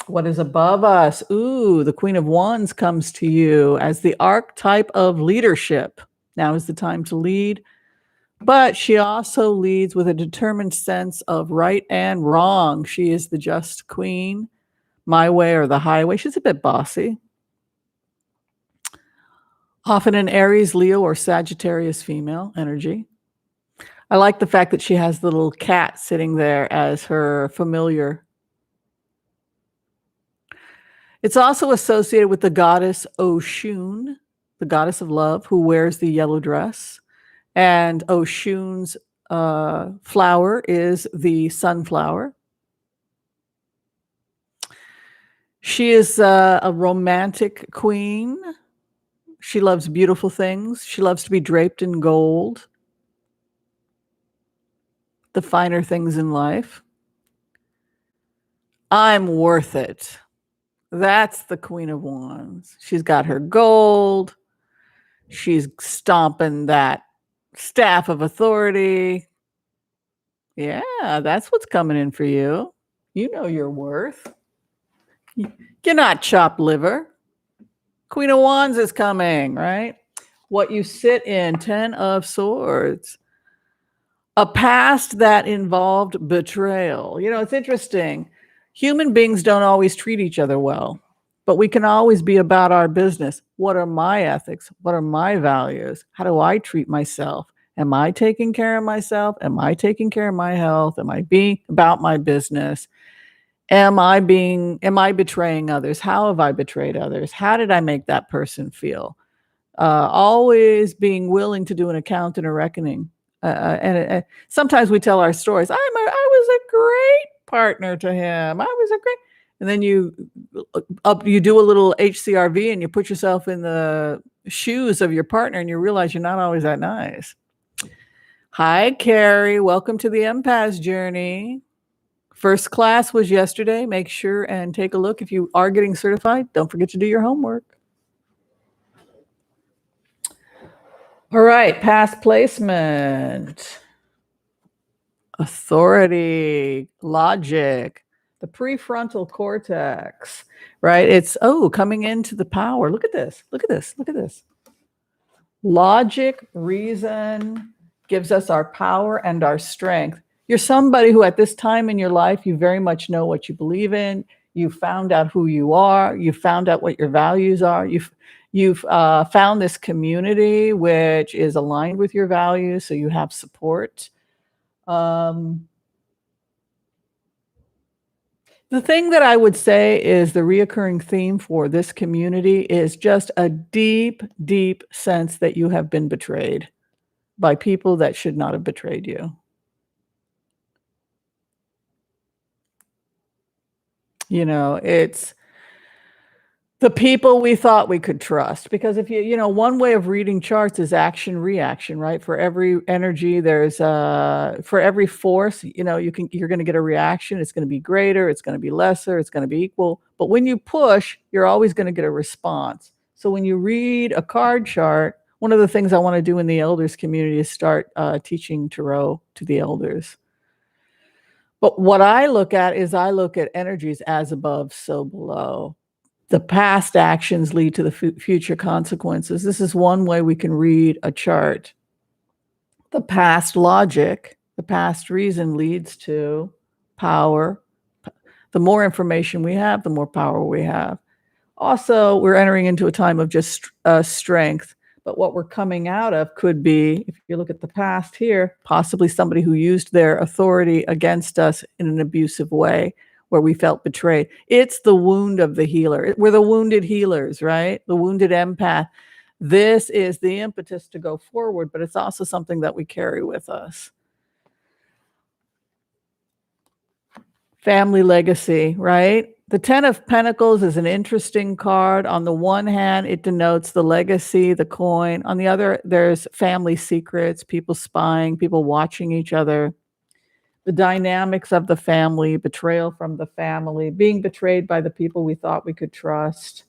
What is above us? Ooh, the Queen of Wands comes to you as the archetype of leadership. Now is the time to lead. But she also leads with a determined sense of right and wrong. She is the just queen, my way or the highway. She's a bit bossy. Often an Aries, Leo, or Sagittarius female energy. I like the fact that she has the little cat sitting there as her familiar. It's also associated with the goddess Oshun, the goddess of love, who wears the yellow dress. And Oshun's flower is the sunflower. She is a romantic queen. She loves beautiful things. She loves to be draped in gold, the finer things in life. I'm worth it. That's the Queen of Wands. She's got her gold. She's stomping that staff of authority. Yeah, that's what's coming in for you. You know your worth. You're not chopped liver. Queen of Wands is coming, right? What you sit in, 10 of Swords. A past that involved betrayal. You know, it's interesting. Human beings don't always treat each other well, but we can always be about our business. What are my ethics? What are my values? How do I treat myself? Am I taking care of myself? Am I taking care of my health? Am I being about my business? Am I betraying others? How have I betrayed others? How did I make that person feel? Always being willing to do an account and a reckoning. And sometimes we tell our stories. I was a great partner to him. I was a great, and then you do a little HCRV and you put yourself in the shoes of your partner and you realize you're not always that nice. Hi, Carrie. Welcome to the empath journey. First class was yesterday. Make sure and take a look. If you are getting certified, don't forget to do your homework. All right, past placement. Authority, logic, the prefrontal cortex, right? It's, coming into the power. Look at this. Look at this. Look at this. Logic, reason gives us our power and our strength. You're somebody who at this time in your life, you very much know what you believe in. You found out who you are. You found out what your values are. You've found this community which is aligned with your values, so you have support. The thing that I would say is the reoccurring theme for this community is just a deep, deep sense that you have been betrayed by people that should not have betrayed you. You know, it's the people we thought we could trust. Because if one way of reading charts is action, reaction, right? For every energy, there's for every force, you're going to get a reaction. It's going to be greater, it's going to be lesser, it's going to be equal. But when you push, you're always going to get a response. So when you read a card chart, one of the things I want to do in the elders community is start teaching tarot to the elders. But what I look at energies as above, so below. The past actions lead to the future consequences. This is one way we can read a chart. The past logic, the past reason leads to power. The more information we have, the more power we have. Also, we're entering into a time of just strength. But what we're coming out of could be, if you look at the past here, possibly somebody who used their authority against us in an abusive way where we felt betrayed. It's the wound of the healer. We're the wounded healers, right? The wounded empath. This is the impetus to go forward, but it's also something that we carry with us. Family legacy, right? The 10 of Pentacles is an interesting card. On the one hand, it denotes the legacy, the coin. On the other, there's family secrets, people spying, people watching each other, the dynamics of the family, betrayal from the family, being betrayed by the people we thought we could trust,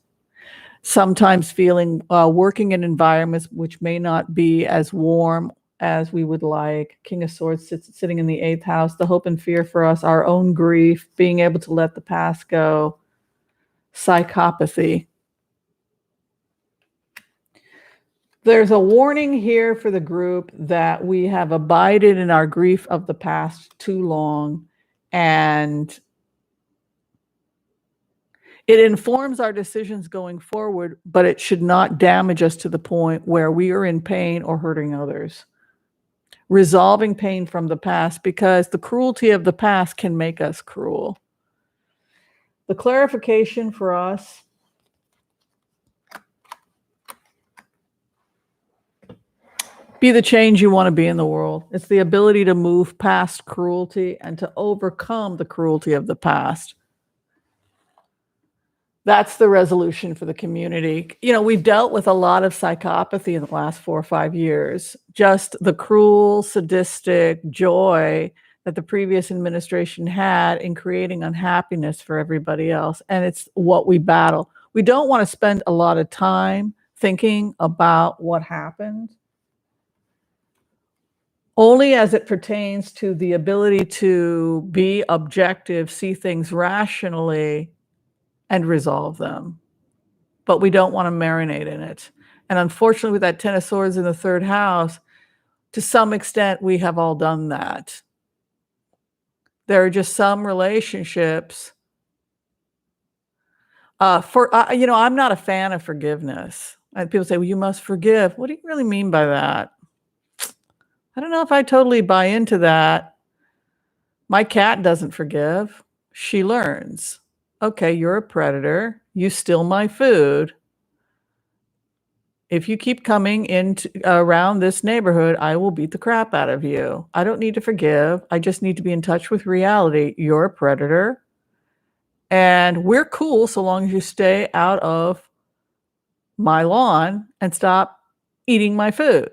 sometimes feeling, working in environments which may not be as warm as we would like. King of Swords sitting in the 8th house, the hope and fear for us, our own grief, being able to let the past go, psychopathy. There's a warning here for the group that we have abided in our grief of the past too long, and it informs our decisions going forward, but it should not damage us to the point where we are in pain or hurting others. Resolving pain from the past, because the cruelty of the past can make us cruel. The clarification for us: be the change you want to be in the world. It's the ability to move past cruelty and to overcome the cruelty of the past. That's the resolution for the community. You know, we've dealt with a lot of psychopathy in the last 4 or 5 years. Just the cruel, sadistic joy that the previous administration had in creating unhappiness for everybody else. And it's what we battle. We don't want to spend a lot of time thinking about what happened, only as it pertains to the ability to be objective, see things rationally, and resolve them. But we don't want to marinate in it. And unfortunately, with that 10 of Swords in the 3rd house, to some extent, we have all done that. There are just some relationships. I'm not a fan of forgiveness. And people say, well, you must forgive. What do you really mean by that? I don't know if I totally buy into that. My cat doesn't forgive. She learns. Okay, you're a predator. You steal my food. If you keep coming into around this neighborhood, I will beat the crap out of you. I don't need to forgive. I just need to be in touch with reality. You're a predator. And we're cool so long as you stay out of my lawn and stop eating my food.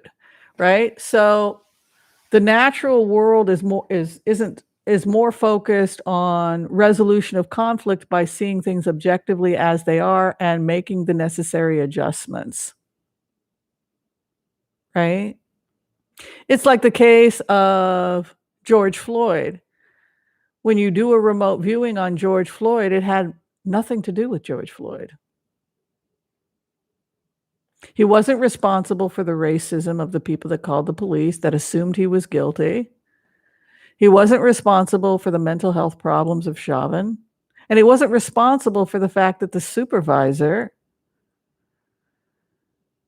Right? So the natural world is more focused on resolution of conflict by seeing things objectively as they are and making the necessary adjustments. Right? It's like the case of George Floyd. When you do a remote viewing on George Floyd, it had nothing to do with George Floyd. He wasn't responsible for the racism of the people that called the police, that assumed he was guilty. He wasn't responsible for the mental health problems of Chauvin. And he wasn't responsible for the fact that the supervisor,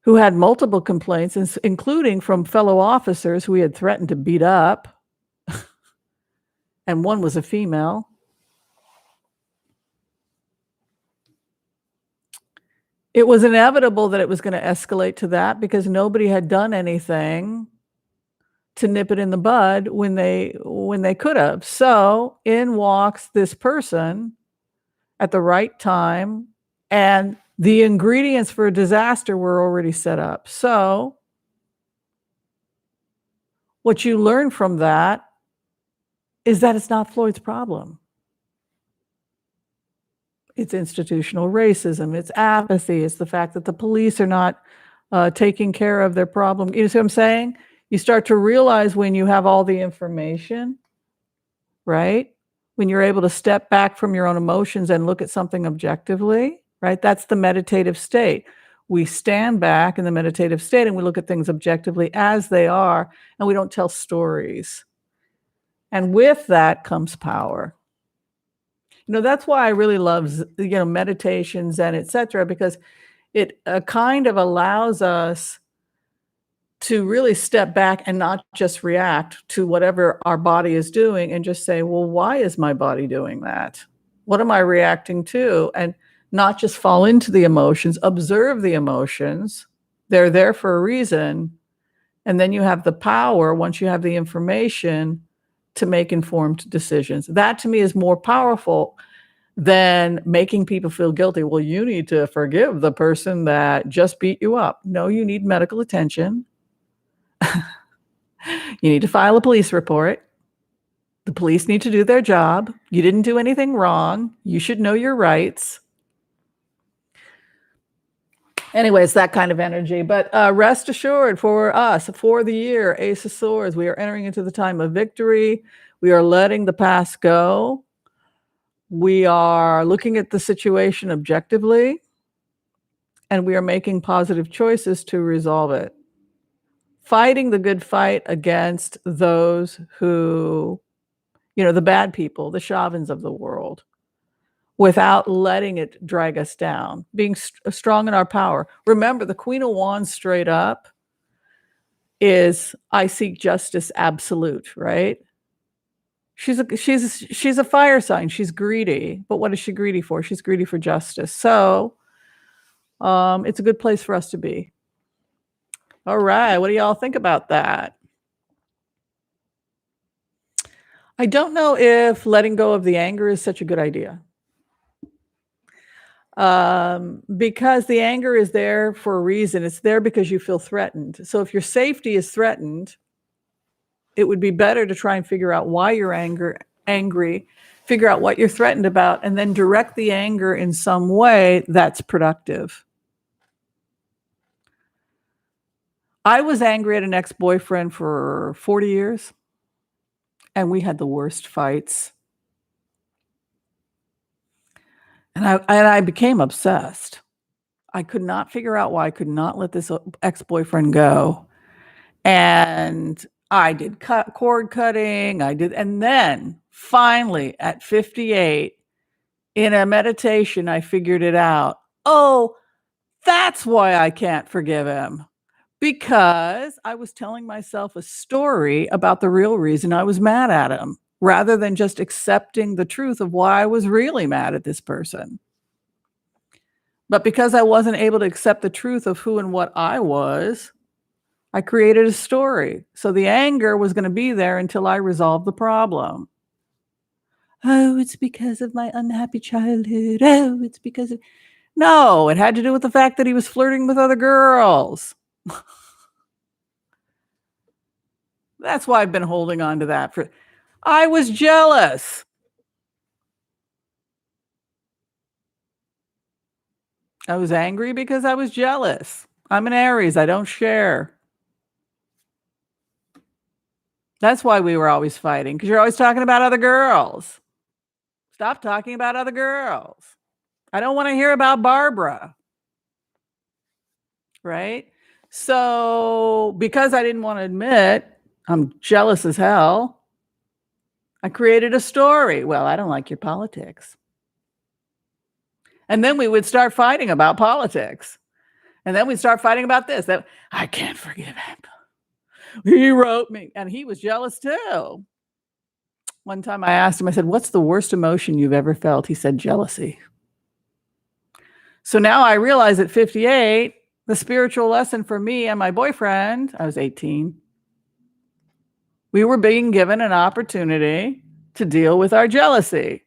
who had multiple complaints, including from fellow officers who he had threatened to beat up, and one was a female. It was inevitable that it was going to escalate to that because nobody had done anything to nip it in the bud when they could have. So in walks this person at the right time, and the ingredients for a disaster were already set up. So what you learn from that is that it's not Floyd's problem. It's institutional racism, it's apathy, it's the fact that the police are not taking care of their problem. You see what I'm saying? You start to realize when you have all the information, right? When you're able to step back from your own emotions and look at something objectively, right? That's the meditative state. We stand back in the meditative state and we look at things objectively as they are, and we don't tell stories. And with that comes power. That's why I really love, meditations and etc., because it kind of allows us to really step back and not just react to whatever our body is doing and just say, well, why is my body doing that? What am I reacting to? And not just fall into the emotions, observe the emotions. They're there for a reason. And then you have the power, once you have the information, to make informed decisions. That to me is more powerful than making people feel guilty. Well, you need to forgive the person that just beat you up. No, you need medical attention. You need to file a police report. The police need to do their job. You didn't do anything wrong. You should know your rights. Anyways, that kind of energy. But rest assured for us, for the year, Ace of Swords, we are entering into the time of victory. We are letting the past go. We are looking at the situation objectively, and we are making positive choices to resolve it. Fighting the good fight against those who, the bad people, the Chauvins of the world, without letting it drag us down, being strong in our power. Remember, the Queen of Wands straight up is, I seek justice absolute, right? She's a fire sign. She's greedy. But what is she greedy for? She's greedy for justice. So it's a good place for us to be. All right. What do y'all think about that? I don't know if letting go of the anger is such a good idea. Because the anger is there for a reason. It's there because you feel threatened. So if your safety is threatened, it would be better to try and figure out why you're angry, figure out what you're threatened about, and then direct the anger in some way that's productive. I was angry at an ex-boyfriend for 40 years, and we had the worst fights. And I became obsessed. I could not figure out why I could not let this ex-boyfriend go. And I did cord cutting. And then finally at 58, in a meditation, I figured it out. Oh, that's why I can't forgive him. Because I was telling myself a story about the real reason I was mad at him, rather than just accepting the truth of why I was really mad at this person. But because I wasn't able to accept the truth of who and what I was, I created a story. So the anger was going to be there until I resolved the problem. Oh, it's because of my unhappy childhood. Oh, it's because of... No, it had to do with the fact that he was flirting with other girls. That's why I've been holding on to that. I was jealous. I was angry because I was jealous. I'm an Aries. I don't share. That's why we were always fighting, because you're always talking about other girls. Stop talking about other girls. I don't want to hear about Barbara. Right? So because I didn't want to admit I'm jealous as hell, I created a story. Well, I don't like your politics. And then we would start fighting about politics. And then we'd start fighting about this. That I can't forgive him. He wrote me. And he was jealous too. One time I asked him, I said, what's the worst emotion you've ever felt? He said, jealousy. So now I realize at 58, the spiritual lesson for me and my boyfriend, I was 18, we were being given an opportunity to deal with our jealousy.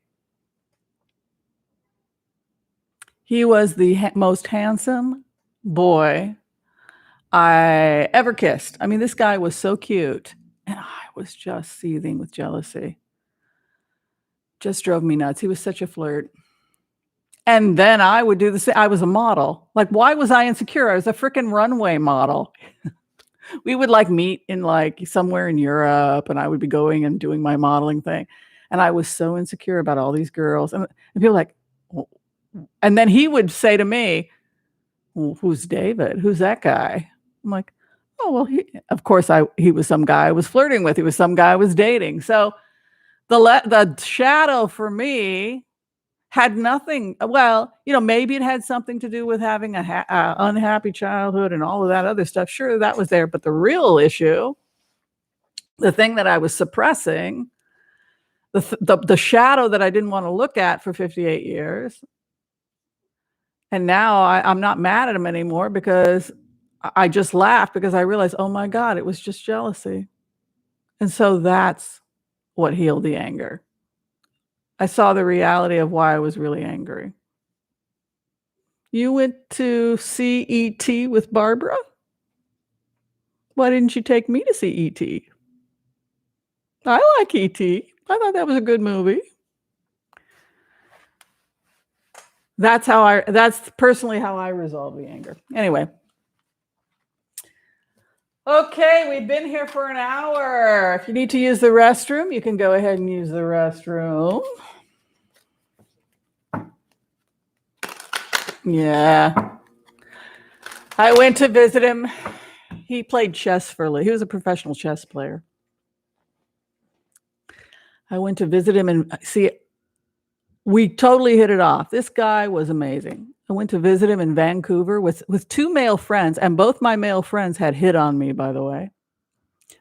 He was the most handsome boy I ever kissed. I mean, this guy was so cute, and I was just seething with jealousy. Just drove me nuts. He was such a flirt. And then I would do the same. I was a model. Like, why was I insecure? I was a freaking runway model. We would meet in somewhere in Europe, and I would be going and doing my modeling thing. And I was so insecure about all these girls. And people like, oh. And then he would say to me, well, who's David? Who's that guy? I'm like, oh, well, of course he was some guy I was flirting with. He was some guy I was dating. So the shadow for me had nothing. Well, maybe it had something to do with having a unhappy childhood and all of that other stuff. Sure, that was there. But the real issue, the thing that I was suppressing, the shadow that I didn't want to look at for 58 years. And now I'm not mad at him anymore because I just laughed because I realized, oh my God, it was just jealousy. And so that's what healed the anger. I saw the reality of why I was really angry. You went to see E.T. with Barbara? Why didn't you take me to see E.T.? I like E.T. I thought that was a good movie. That's personally how I resolve the anger. Anyway. Okay, we've been here for an hour. If you need to use the restroom, you can go ahead and use the restroom. Yeah. I went to visit him. He played chess he was a professional chess player. I went to visit him and we totally hit it off. This guy was amazing. I went to visit him in Vancouver with two male friends, and both my male friends had hit on me, by the way.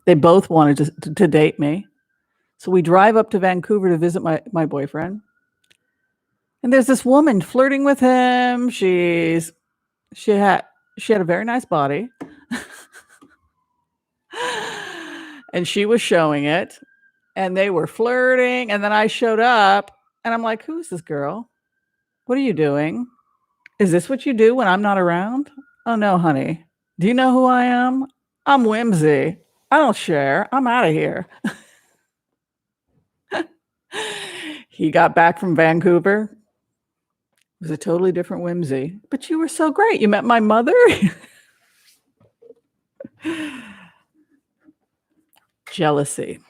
They both wanted to date me. So we drive up to Vancouver to visit my boyfriend. And there's this woman flirting with him. She had a very nice body. And she was showing it. And they were flirting. And then I showed up and I'm like, who's this girl? What are you doing? Is this what you do when I'm not around? Oh no, honey. Do you know who I am? I'm Whimsy. I don't share. I'm out of here. He got back from Vancouver. It was a totally different Whimsy. But you were so great. You met my mother? Jealousy.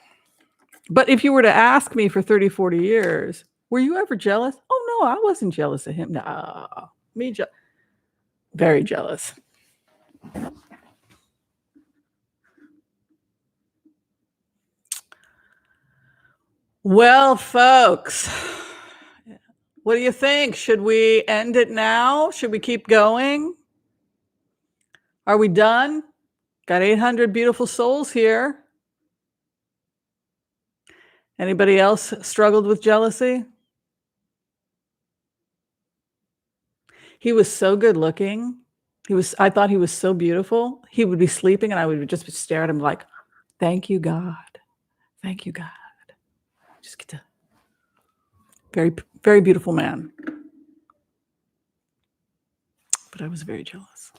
But if you were to ask me for 30, 40 years, were you ever jealous? Oh, no, I wasn't jealous of him. No, very jealous. Well, folks, what do you think? Should we end it now? Should we keep going? Are we done? Got 800 beautiful souls here. Anybody else struggled with jealousy? He was so good looking. I thought he was so beautiful. He would be sleeping and I would just stare at him like, thank you, God. Thank you, God. Just get to very, very beautiful man. But I was very jealous.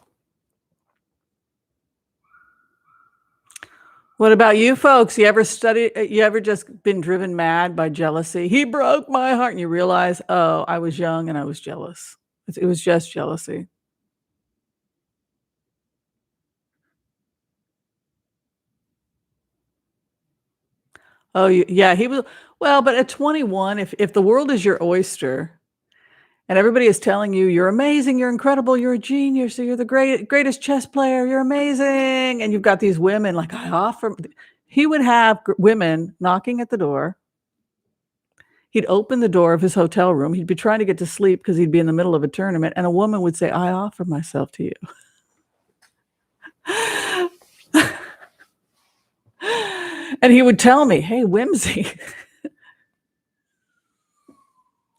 What about you folks? You ever just been driven mad by jealousy? He broke my heart. And you realize, oh, I was young and I was jealous. It was just jealousy. Oh, yeah, he was. Well, but at 21, if the world is your oyster and everybody is telling you you're amazing, you're incredible, you're a genius, you're the greatest chess player, you're amazing, and you've got these women like, he would have women knocking at the door. He'd open the door of his hotel room. He'd be trying to get to sleep because he'd be in the middle of a tournament, and a woman would say, I offer myself to you. And he would tell me, hey, Whimsy.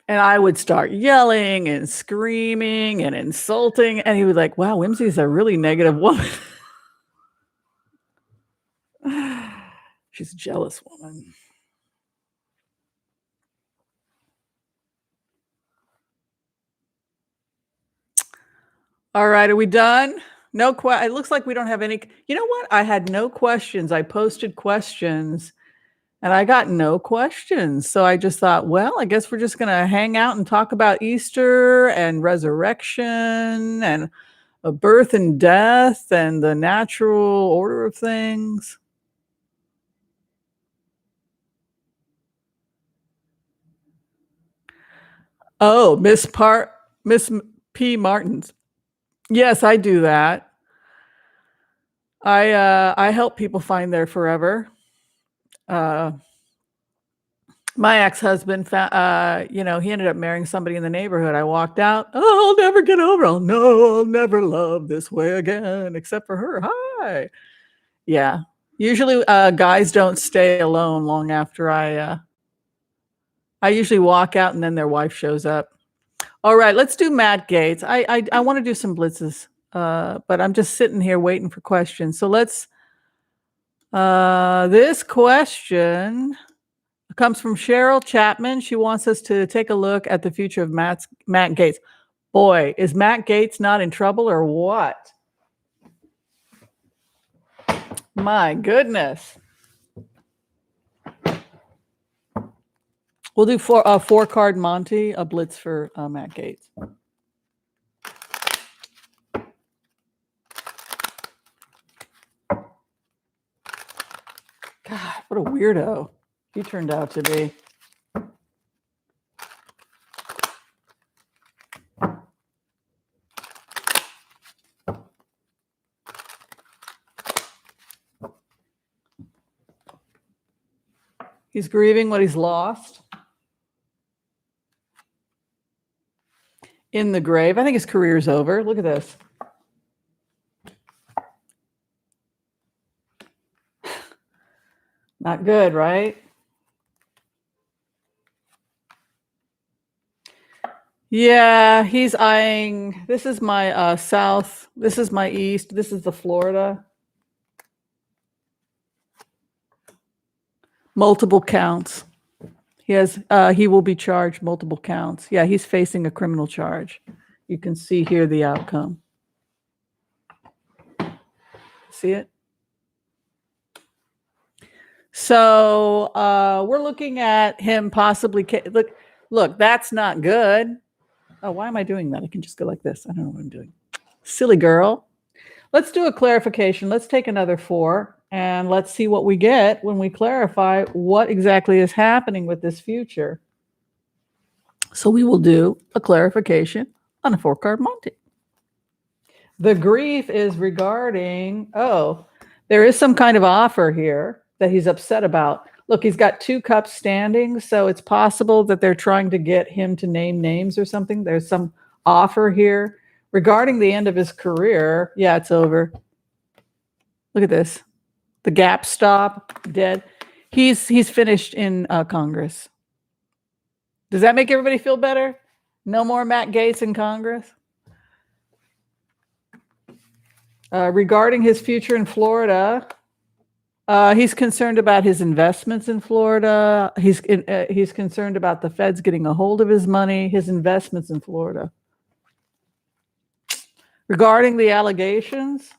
And I would start yelling and screaming and insulting. And he would like, wow, Whimsy's a really negative woman. She's a jealous woman. All right, are we done? It looks like we don't have any. You know what? I had no questions. I posted questions and I got no questions. So I just thought, well, I guess we're just going to hang out and talk about Easter and resurrection and a birth and death and the natural order of things. Oh, Miss P. Martins. Yes, I do that. I help people find their forever. My ex-husband, he ended up marrying somebody in the neighborhood. I walked out. Oh, I'll never get over. I'll never love this way again, except for her. Hi. Yeah. Usually, guys don't stay alone long after I usually walk out and then their wife shows up. All right, let's do Matt Gaetz. I want to do some blitzes, but I'm just sitting here waiting for questions. So let's. This question comes from Cheryl Chapman. She wants us to take a look at the future of Matt Gaetz. Boy, is Matt Gaetz not in trouble or what? My goodness. We'll do four card Monty, a blitz for Matt Gaetz. God, what a weirdo he turned out to be. He's grieving what he's lost. In the grave. I think his career's over. Look at this. Not good, right? Yeah, he's eyeing. This is my south. This is my east. This is the Florida. Multiple counts. He will be charged multiple counts. Yeah, he's facing a criminal charge. You can see here the outcome. See it? So we're looking at him possibly. Look, that's not good. Oh, why am I doing that? I can just go like this. I don't know what I'm doing. Silly girl. Let's do a clarification. Let's take another 4 and let's see what we get when we clarify what exactly is happening with this future. So we will do a clarification on a 4-card Monty. The grief is regarding, there is some kind of offer here that he's upset about. Look, he's got 2 cups standing, so it's possible that they're trying to get him to name names or something. There's some offer here. Regarding the end of his career, yeah, it's over. Look at this. The gap stop, dead. He's finished in Congress. Does that make everybody feel better? No more Matt Gaetz in Congress? Regarding his future in Florida, he's concerned about his investments in Florida. He's concerned about the feds getting a hold of his money, his investments in Florida. Regarding the allegations,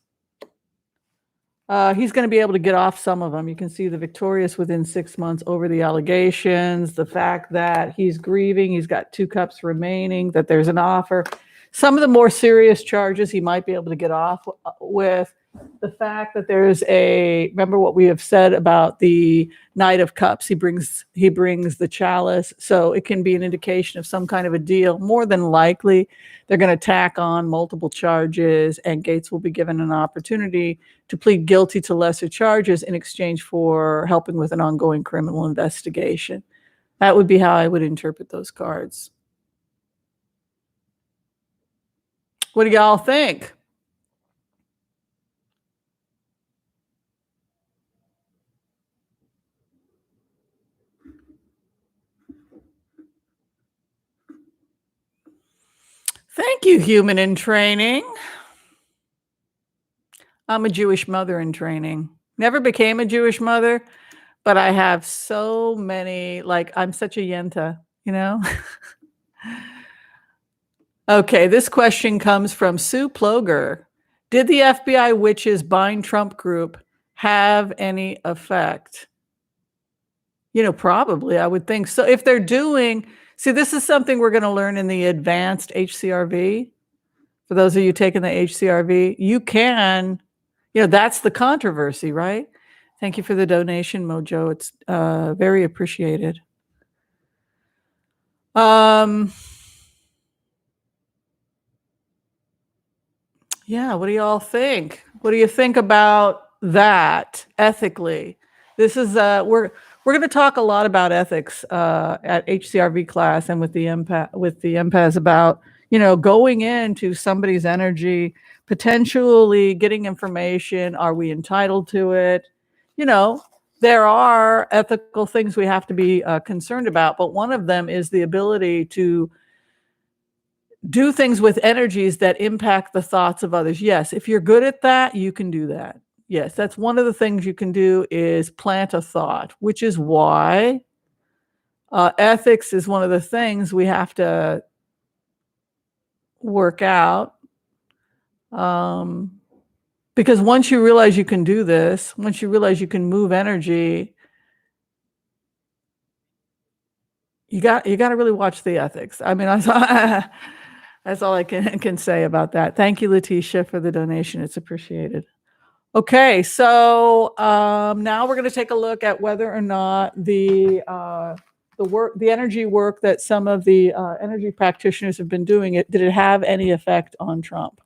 he's going to be able to get off some of them. You can see the victorious within 6 months over the allegations, the fact that he's grieving, he's got 2 cups remaining, that there's an offer. Some of the more serious charges he might be able to get off with. The fact that remember what we have said about the Knight of Cups, he brings the chalice, so it can be an indication of some kind of a deal. More than likely, they're going to tack on multiple charges, and Gaetz will be given an opportunity to plead guilty to lesser charges in exchange for helping with an ongoing criminal investigation. That would be how I would interpret those cards. What do y'all think? Thank you, human in training. I'm a Jewish mother in training. Never became a Jewish mother, but I have so many, I'm such a yenta, Okay, this question comes from Sue Ploger. Did the FBI witches bind Trump group have any effect? Probably, I would think so. If they're this is something we're going to learn in the advanced HCRV. For those of you taking the HCRV, you can, that's the controversy, right? Thank you for the donation, Mojo. It's very appreciated. Yeah, what do y'all think? What do you think about that ethically? This is we're We're going to talk a lot about ethics at HCRV class and with the empaths about, going into somebody's energy, potentially getting information. Are we entitled to it? There are ethical things we have to be concerned about, but one of them is the ability to do things with energies that impact the thoughts of others. Yes, if you're good at that, you can do that. Yes, that's one of the things you can do is plant a thought, which is why ethics is one of the things we have to work out. Because once you realize you can do this, once you realize you can move energy, you got to really watch the ethics. I mean, that's all I can say about that. Thank you, Letitia, for the donation. It's appreciated. Okay, so now we're going to take a look at whether or not the energy work that some of the energy practitioners have been doing, did it have any effect on Trump?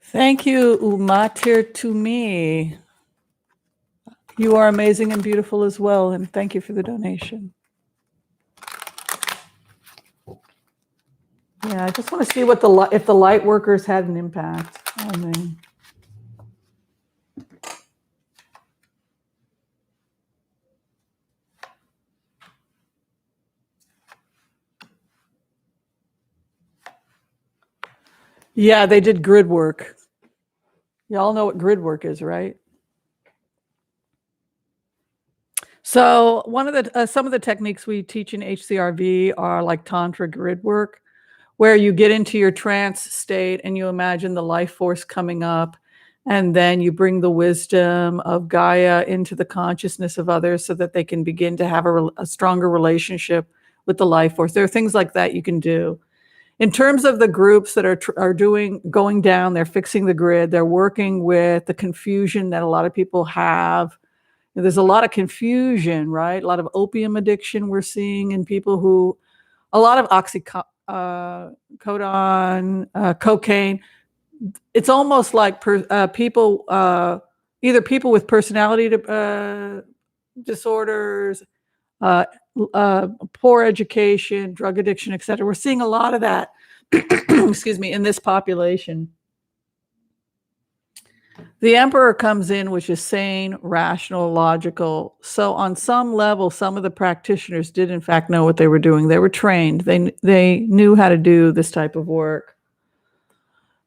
Thank you, Umatir to me. You are amazing and beautiful as well, and thank you for the donation. Yeah, I just want to see what if the light workers had an impact on me. Yeah, they did grid work. Y'all know what grid work is, right? So one of the some of the techniques we teach in HCRV are like Tantra grid work, where you get into your trance state and you imagine the life force coming up, and then you bring the wisdom of Gaia into the consciousness of others so that they can begin to have a stronger relationship with the life force. There are things like that you can do. In terms of the groups that are going down, they're fixing the grid, they're working with the confusion that a lot of people have. There's a lot of confusion, right? A lot of opium addiction we're seeing in people who, a lot of oxycodone, cocaine. It's almost like people, either people with personality disorders, poor education, drug addiction, et cetera. We're seeing a lot of that, excuse me, in this population. The emperor comes in, which is sane, rational, logical. So on some level, some of the practitioners did in fact know what they were doing. They were trained. They knew how to do this type of work.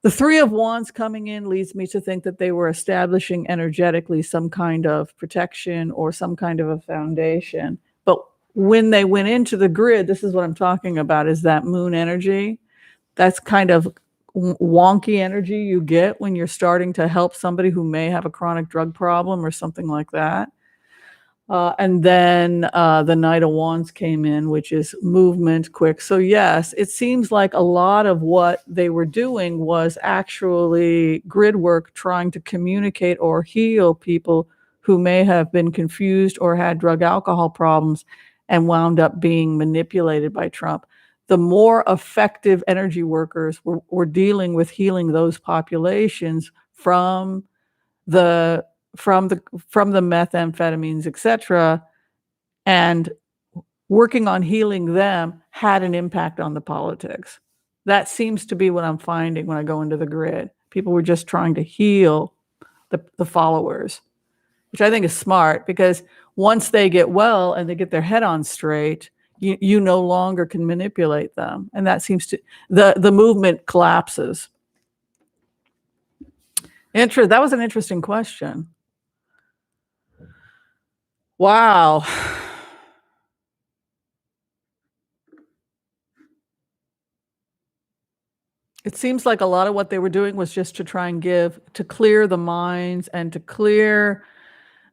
The Three of Wands coming in leads me to think that they were establishing energetically some kind of protection or some kind of a foundation. But when they went into the grid, this is what I'm talking about, is that moon energy. That's kind of wonky energy you get when you're starting to help somebody who may have a chronic drug problem or something like that. And then the Knight of Wands came in, which is movement, quick. So yes, it seems like a lot of what they were doing was actually grid work, trying to communicate or heal people who may have been confused or had drug alcohol problems and wound up being manipulated by Trump. The more effective energy workers were dealing with healing those populations from the methamphetamines, etc., and working on healing them had an impact on the politics. That seems to be what I'm finding when I go into the grid. People were just trying to heal the followers, which I think is smart, because once they get well and they get their head on straight, you no longer can manipulate them. And that seems to, the movement collapses. That was an interesting question. Wow. It seems like a lot of what they were doing was just to try and to clear the minds and to clear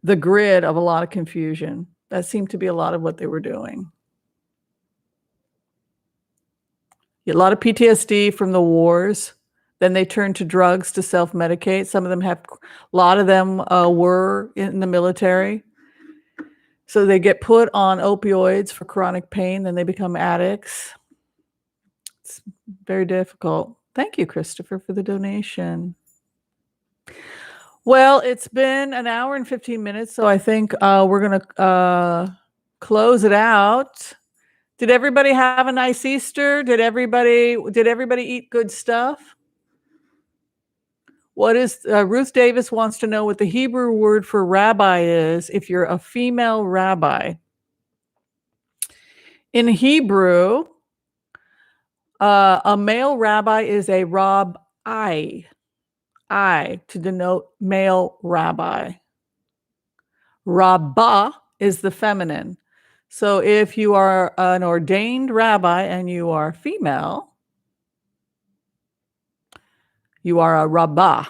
the grid of a lot of confusion. That seemed to be a lot of what they were doing. A lot of PTSD from the wars. Then they turned to drugs to self-medicate. A lot of them were in the military. So they get put on opioids for chronic pain, then they become addicts. It's very difficult. Thank you, Christopher, for the donation. Well, it's been an hour and 15 minutes, so I think we're going to close it out. Did everybody have a nice Easter? Did everybody eat good stuff? What is Ruth Davis wants to know what the Hebrew word for rabbi is if you're a female rabbi. In Hebrew, a male rabbi is a rab-I, to denote male rabbi. Rabbah is the feminine. So if you are an ordained rabbi and you are female, you are a rabbah.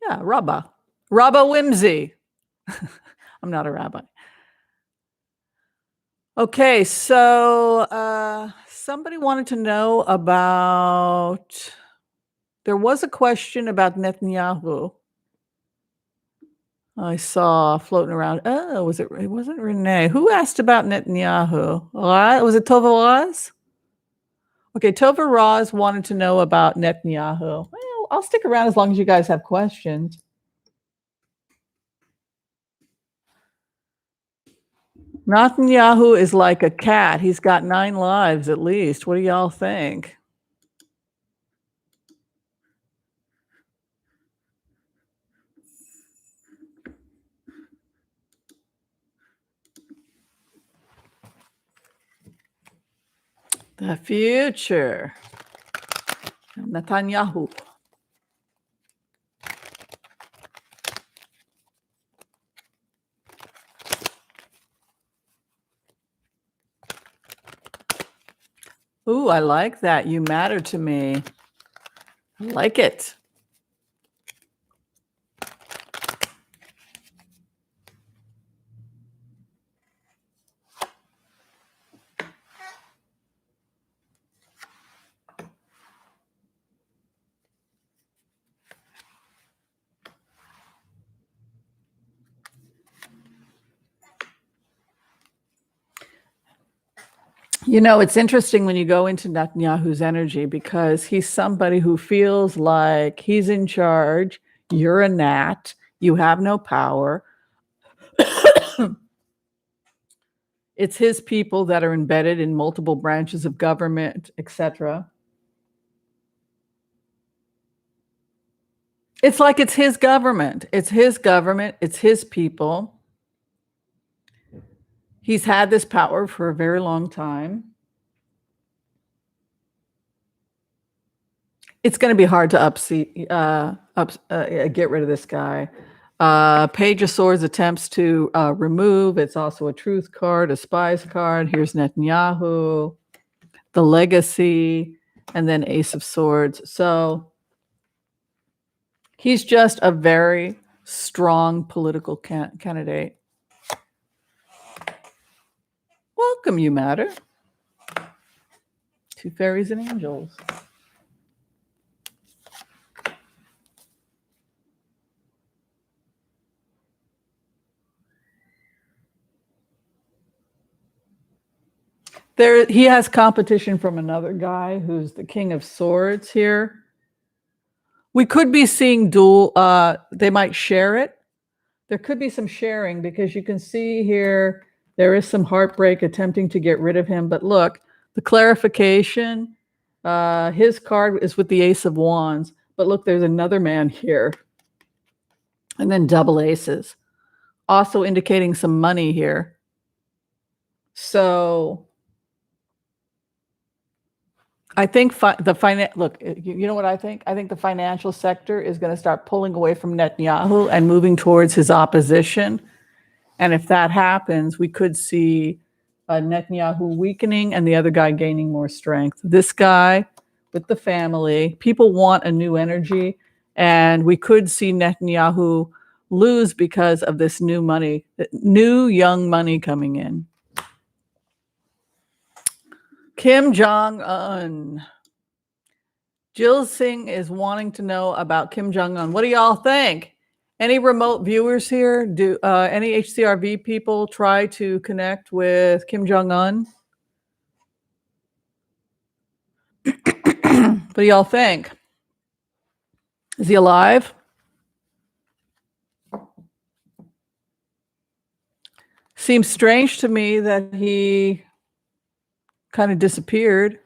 Yeah, rabbah. Rabbah Whimsy. I'm not a rabbi. Okay, so somebody wanted to know about, there was a question about Netanyahu. I saw floating around. Oh, it wasn't Renee. Who asked about Netanyahu? Was it Tova Raz? Okay, Tova Raz wanted to know about Netanyahu. Well, I'll stick around as long as you guys have questions. Netanyahu is like a cat. He's got 9 lives at least. What do y'all think? The future. Netanyahu. Ooh, I like that. You matter to me. I like it. You know, it's interesting when you go into Netanyahu's energy because he's somebody who feels like he's in charge. You're a gnat. You have no power. It's his people that are embedded in multiple branches of government, etc. It's like it's his government. It's his government. It's his people. He's had this power for a very long time. It's going to be hard to get rid of this guy. Page of Swords attempts to remove. It's also a truth card, a spies card. Here's Netanyahu, the legacy, and then Ace of Swords. So he's just a very strong political candidate. Welcome, you matter. 2 fairies and angels. He has competition from another guy who's the King of Swords here. We could be seeing dual, they might share it. There could be some sharing because you can see here, there is some heartbreak attempting to get rid of him. But look, the clarification, his card is with the Ace of Wands. But look, there's another man here. And then double aces. Also indicating some money here. So I think look, you know what I think? I think the financial sector is going to start pulling away from Netanyahu and moving towards his opposition. And if that happens, we could see Netanyahu weakening and the other guy gaining more strength. This guy with the family, people want a new energy, and we could see Netanyahu lose because of this new young money coming in. Kim Jong-Un. Jill Singh is wanting to know about Kim Jong-Un. What do y'all think? Any remote viewers here? Do any HCRV people try to connect with Kim Jong-Un? What do y'all think? Is he alive? Seems strange to me that he kind of disappeared.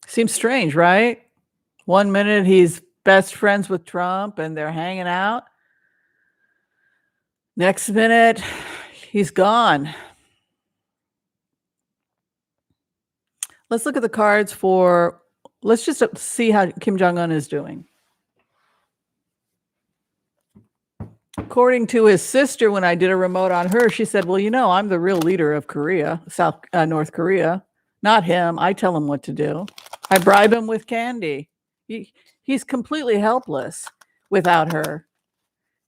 Seems strange, right? 1 minute he's best friends with Trump and they're hanging out. Next minute, he's gone. Let's look at the cards let's just see how Kim Jong-un is doing. According to his sister, when I did a remote on her, she said, well, I'm the real leader of North Korea, not him. I tell him what to do. I bribe him with candy. He's completely helpless without her.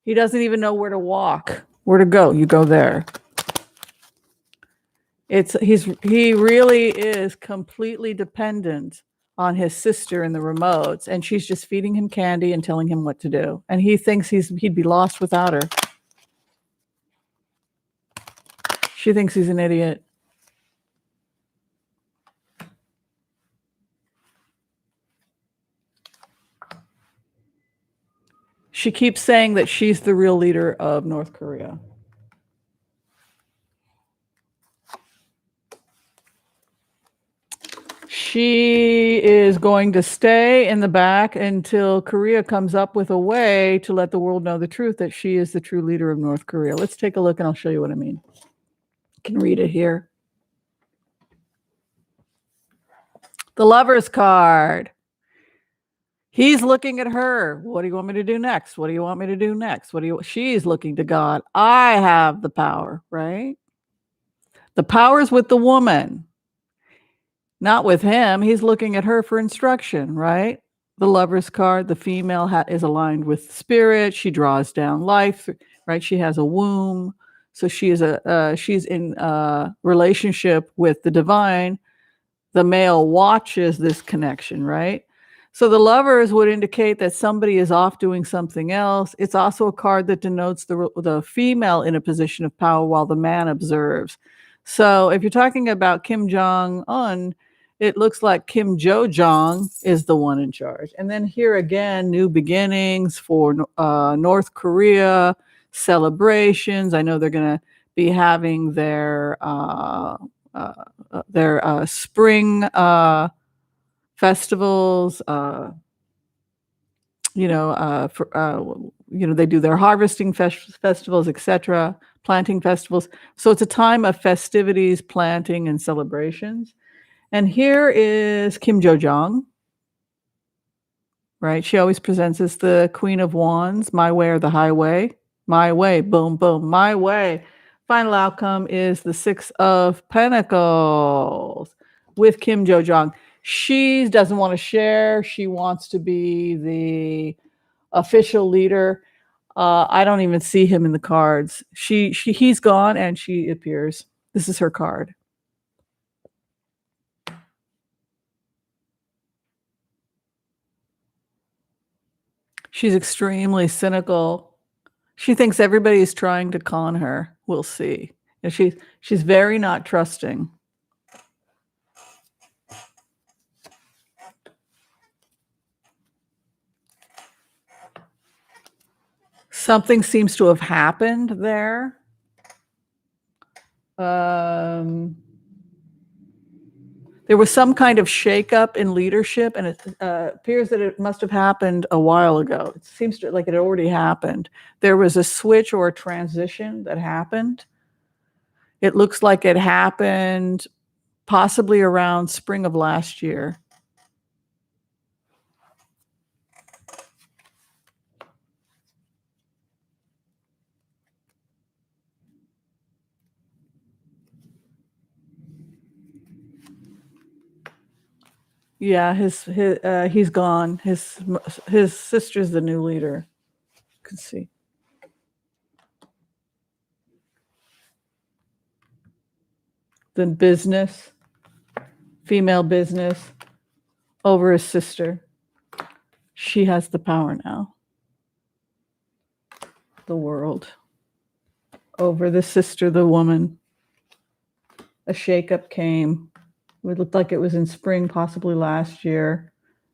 He doesn't even know where to walk, where to go. You go there. He really is completely dependent on his sister in the remotes, and she's just feeding him candy and telling him what to do. And he thinks he'd be lost without her. She thinks he's an idiot. She keeps saying that she's the real leader of North Korea. She is going to stay in the back until Korea comes up with a way to let the world know the truth, that she is the true leader of North Korea. Let's take a look and I'll show you what I mean. You can read it here. The Lover's card. He's looking at her. What do you want me to do next? What do you want me to do next? She's looking to God. I have the power, right? The power's with the woman, not with him. He's looking at her for instruction, right? The Lover's card, the female is aligned with spirit. She draws down life, right? She has a womb. So she's in a relationship with the divine. The male watches this connection, right? So the Lovers would indicate that somebody is off doing something else. It's also a card that denotes the female in a position of power while the man observes. So if you're talking about Kim Jong-un, it looks like Kim Jo-jong is the one in charge. And then here again, new beginnings for North Korea, celebrations. I know they're going to be having their spring festivals. They do their harvesting festivals, etc., planting festivals. So it's a time of festivities, planting, and celebrations. And here is Kim Jo-jong, right? She always presents as the Queen of Wands, my way or the highway. My way, boom, boom, my way. Final outcome is the Six of Pentacles with Kim Jo-jong. She doesn't want to share. She wants to be the official leader. I don't even see him in the cards. He's gone and she appears. This is her card. She's extremely cynical. She thinks everybody is trying to con her. We'll see. And she's very not trusting. Something seems to have happened there. There was some kind of shakeup in leadership, and it appears that it must have happened a while ago. It seems like it had already happened. There was a switch or a transition that happened. It looks like it happened possibly around spring of last year. Yeah, he's gone. His sister's the new leader. You can see. The business. female business over his sister. She has the power now. The world over the sister, the woman. A shakeup came. It looked like it was in spring, possibly last year.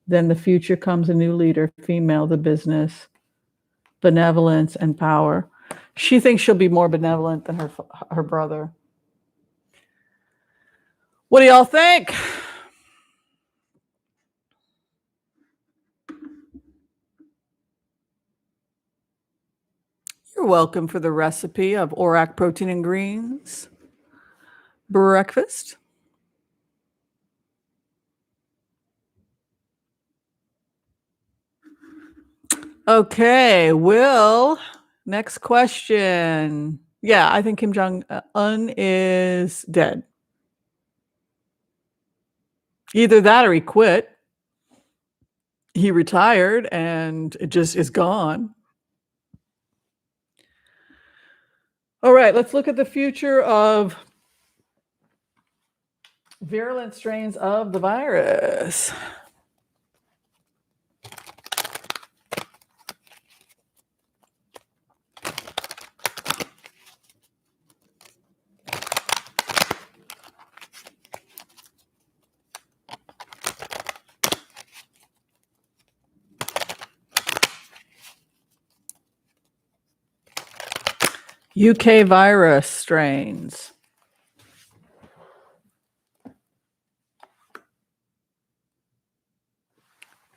Then the future comes a new leader, female, the business, benevolence and power. She thinks she'll be more benevolent than her brother. What do y'all think? You're welcome for the recipe of Orac protein and greens breakfast. Okay, Will, next question. Yeah, I think Kim Jong-Un is dead. Either that or he quit. He retired and it just is gone. All right, let's look at the future of virulent strains of the virus. UK virus strains.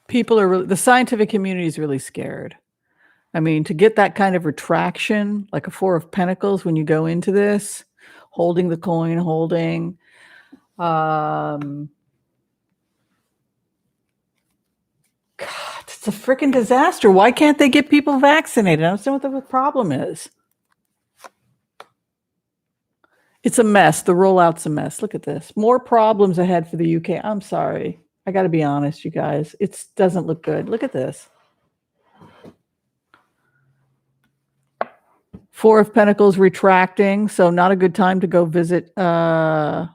People are really, the scientific community is really scared. I mean, to get that kind of retraction, like a Four of Pentacles, when you go into this, holding the coin, God, it's a freaking disaster. Why can't they get people vaccinated? I don't know what the problem is. It's a mess. The rollout's a mess. Look at this. More problems ahead for the UK. I'm sorry. I got to be honest, you guys. It doesn't look good. Look at this. Four of Pentacles retracting. So not a good time to go visit the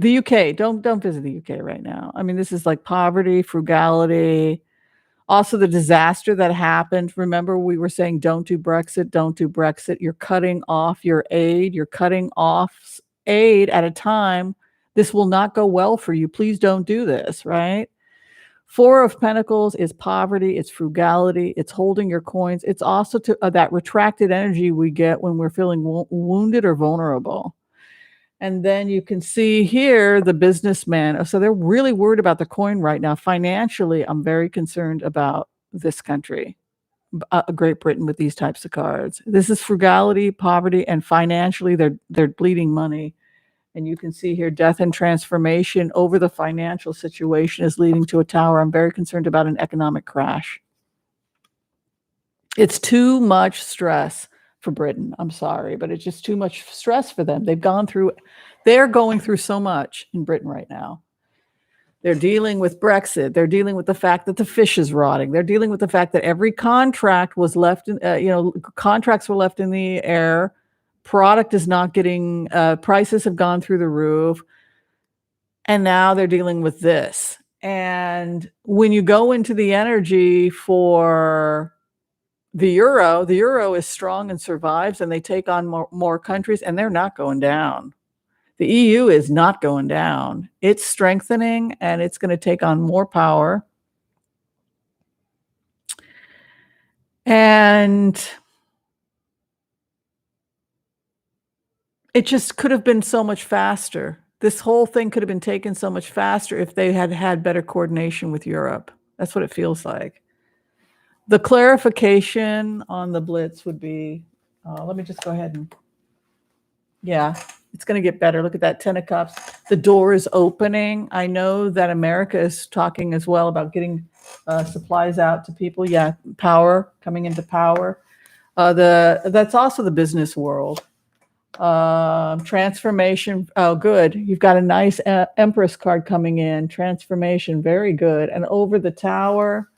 UK. Don't visit the UK right now. I mean, this is like poverty, frugality. Also, the disaster that happened. Remember, we were saying, don't do Brexit, don't do Brexit. You're cutting off your aid. You're cutting off aid at a time. This will not go well for you. Please don't do this, right? Four of Pentacles is poverty. It's frugality. It's holding your coins. It's also that retracted energy we get when we're feeling wounded or vulnerable. And then you can see here the businessman. So they're really worried about the coin right now. Financially, I'm very concerned about this country, Great Britain, with these types of cards. This is frugality, poverty, and financially they're bleeding money. And you can see here death and transformation over the financial situation is leading to a tower. I'm very concerned about an economic crash. It's too much stress for Britain. I'm sorry, but it's just too much stress for them. They're going through so much in Britain right now. They're dealing with Brexit. They're dealing with the fact that the fish is rotting. They're dealing with the fact that every contract was left in, contracts were left in the air. Product is not getting, prices have gone through the roof. And now they're dealing with this. And when you go into the energy for the euro is strong and survives, and they take on more countries, and they're not going down. The EU is not going down. It's strengthening, and it's going to take on more power. And it just could have been so much faster. This whole thing could have been taken so much faster if they had had better coordination with Europe. That's what it feels like. The clarification on the Blitz would be, let me just go ahead and, yeah, it's going to get better. Look at that 10 of Cups. The door is opening. I know that America is talking as well about getting supplies out to people. Yeah, power, coming into power. That's also the business world. Transformation. Oh, good. You've got a nice Empress card coming in. Transformation, very good. And over the tower,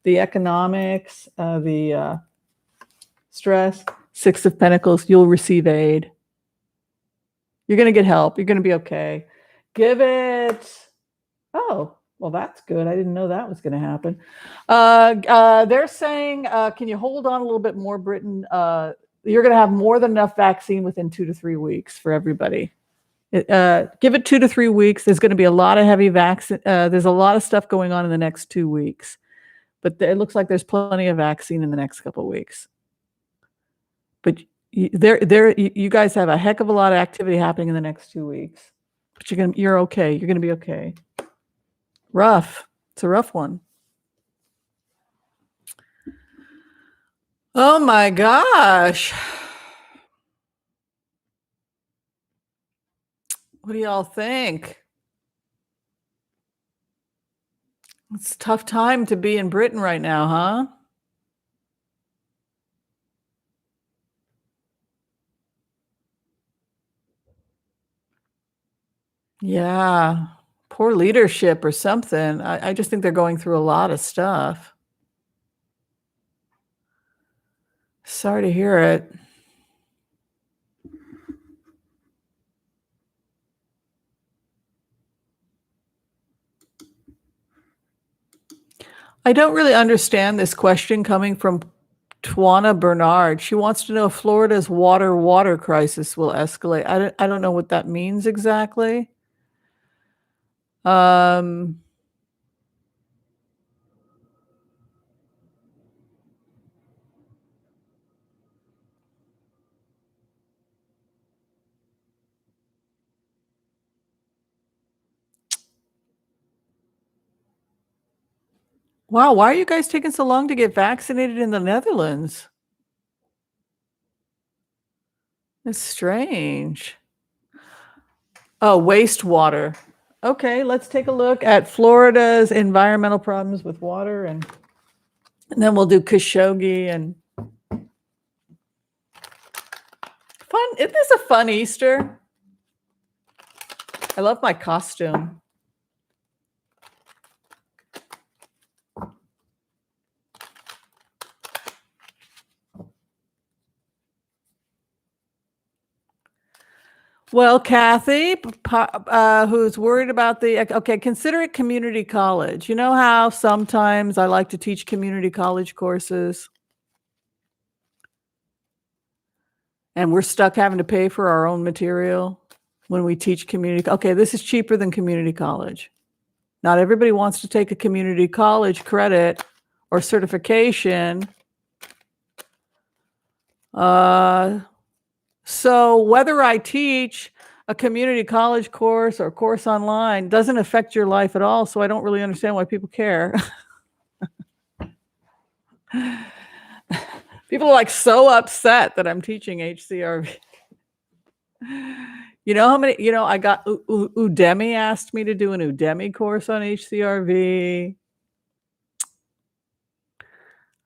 the economics, the stress, Six of Pentacles, you'll receive aid. You're going to get help. You're going to be okay. Give it Oh, well, that's good. I didn't know that was going to happen. They're saying, can you hold on a little bit more, Britain? You're going to have more than enough vaccine within 2 to 3 weeks for everybody. Give it 2 to 3 weeks. There's going to be a lot of heavy vaccine. There's a lot of stuff going on in the next 2 weeks, but it looks like there's plenty of vaccine in the next couple of weeks. But you guys have a heck of a lot of activity happening in the next 2 weeks. But you're okay. You're going to be okay. Rough. It's a rough one. Oh my gosh. What do y'all think? It's a tough time to be in Britain right now, huh? Yeah. Poor leadership or something. I just think they're going through a lot of stuff. Sorry to hear it. I don't really understand this question coming from Twana Bernard. She wants to know if Florida's water crisis will escalate. I don't know what that means exactly. Wow, why are you guys taking so long to get vaccinated in the Netherlands? It's strange. Oh, wastewater. Okay, let's take a look at Florida's environmental problems with water, and then we'll do Khashoggi and fun. Isn't this a fun Easter? I love my costume. Well, Kathy, who's worried about consider it community college. You know how sometimes I like to teach community college courses and we're stuck having to pay for our own material when we teach community. Okay, this is cheaper than community college. Not everybody wants to take a community college credit or certification. So whether I teach a community college course or course online doesn't affect your life at all. So I don't really understand why people care. People are like so upset that I'm teaching HCRV. You know how many, I got Udemy asked me to do an Udemy course on HCRV.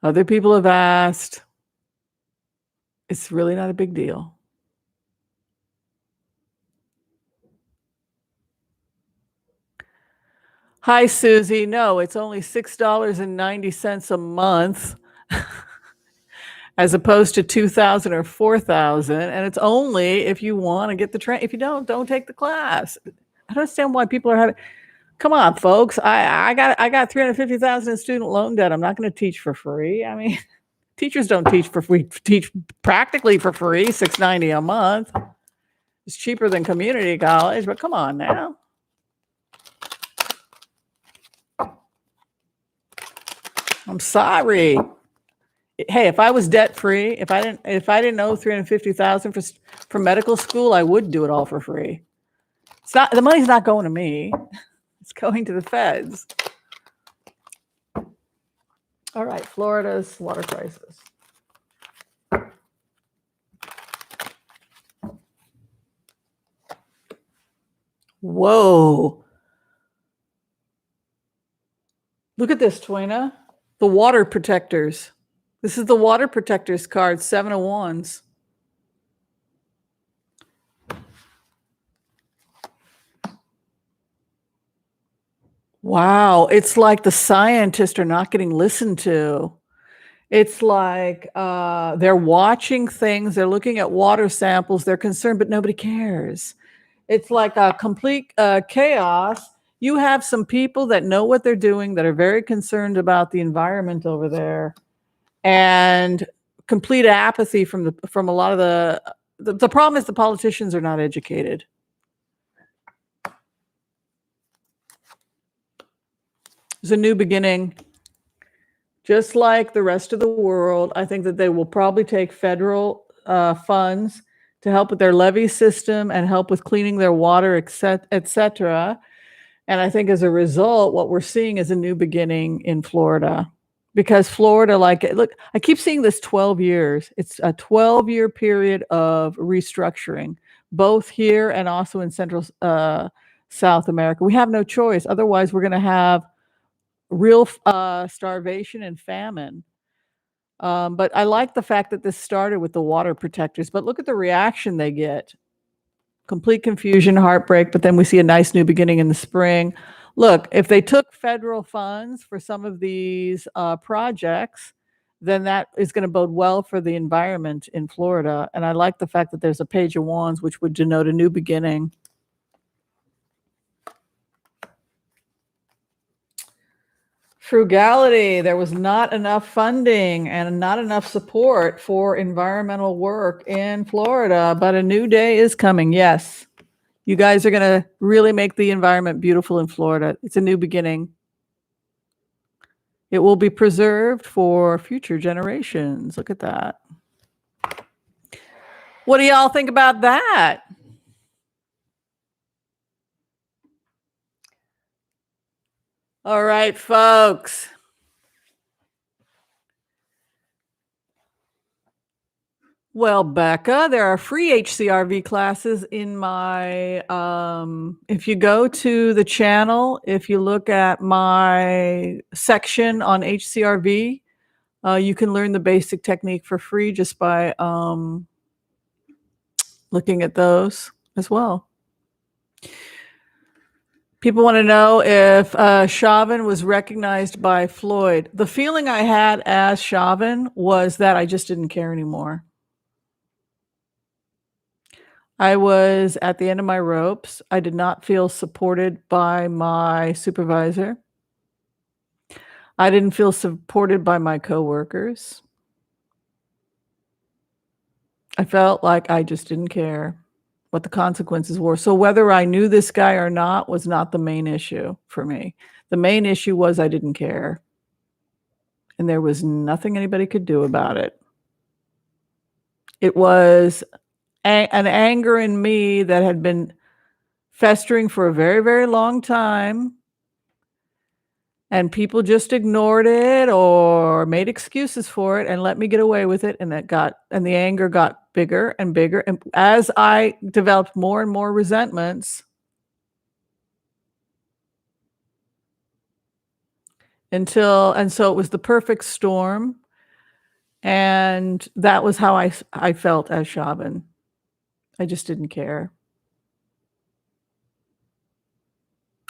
Other people have asked. It's really not a big deal. Hi, Susie. No, it's only $6.90 a month as opposed to $2,000 or $4,000. And it's only if you want to get the train. If you don't take the class. I don't understand why people are having. Come on, folks. I got $350,000 in student loan debt. I'm not going to teach for free. I mean, teachers don't teach for free. Teach practically for free. $6.90 a month. It's cheaper than community college, but come on now. I'm sorry. Hey, if I was debt free, if I didn't owe $350,000 for medical school, I would do it all for free. It's not, the money's not going to me. It's going to the feds. All right, Florida's water crisis. Whoa. Look at this, Twina. The water protectors. This is the water protectors card, 7 of Wands. Wow, it's like the scientists are not getting listened to. It's like they're watching things, they're looking at water samples, they're concerned, but nobody cares. It's like a complete chaos. You have some people that know what they're doing, that are very concerned about the environment over there, and complete apathy from a lot of the problem is the politicians are not educated. There's a new beginning. Just like the rest of the world, I think that they will probably take federal funds to help with their levee system and help with cleaning their water, et cetera. And I think as a result, what we're seeing is a new beginning in Florida. Because Florida, look, I keep seeing this 12 years. It's a 12-year period of restructuring, both here and also in Central South America. We have no choice. Otherwise, we're going to have real starvation and famine. But I like the fact that this started with the water protectors. But look at the reaction they get. Complete confusion, heartbreak, but then we see a nice new beginning in the spring. Look, if they took federal funds for some of these projects, then that is going to bode well for the environment in Florida. And I like the fact that there's a page of wands, which would denote a new beginning. Frugality. There was not enough funding and not enough support for environmental work in Florida, but a new day is coming. Yes. You guys are going to really make the environment beautiful in Florida. It's a new beginning. It will be preserved for future generations. Look at that. What do y'all think about that? All right, folks. Well, Becca, there are free HCRV classes in my, if you go to the channel, if you look at my section on HCRV, you can learn the basic technique for free just by looking at those as well. People want to know if Chauvin was recognized by Floyd. The feeling I had as Chauvin was that I just didn't care anymore. I was at the end of my ropes. I did not feel supported by my supervisor. I didn't feel supported by my coworkers. I felt like I just didn't care what the consequences were. So whether I knew this guy or not was not the main issue for me. The main issue was I didn't care. And there was nothing anybody could do about it. It was an anger in me that had been festering for a very, very long time. And people just ignored it or made excuses for it and let me get away with it. And the anger got bigger and bigger. And as I developed more and more resentments, and so it was the perfect storm. And that was how I felt as Chauvin. I just didn't care.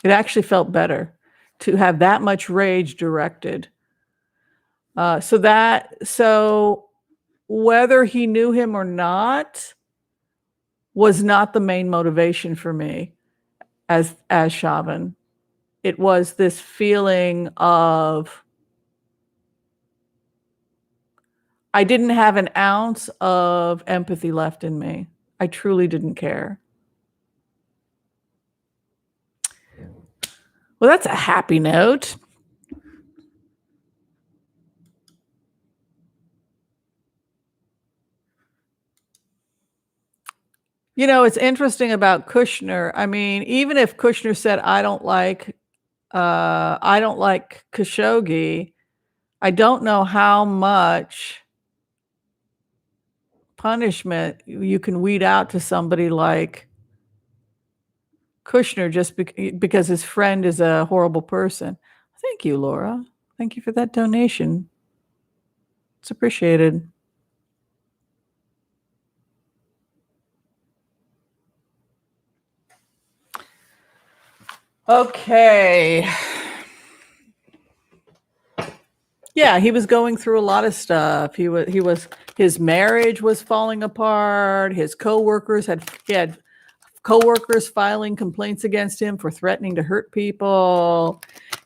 It actually felt better to have that much rage directed. So whether he knew him or not was not the main motivation for me as Chauvin. It was this feeling of I didn't have an ounce of empathy left in me. I truly didn't care. Well, that's a happy note. You know, it's interesting about Kushner. I mean, even if Kushner said, I don't like Khashoggi, I don't know how much punishment you can weed out to somebody like Kushner just because his friend is a horrible person. Thank you, Laura. Thank you for that donation. It's appreciated. Okay. Yeah, he was going through a lot of stuff. His marriage was falling apart. His coworkers he had coworkers filing complaints against him for threatening to hurt people.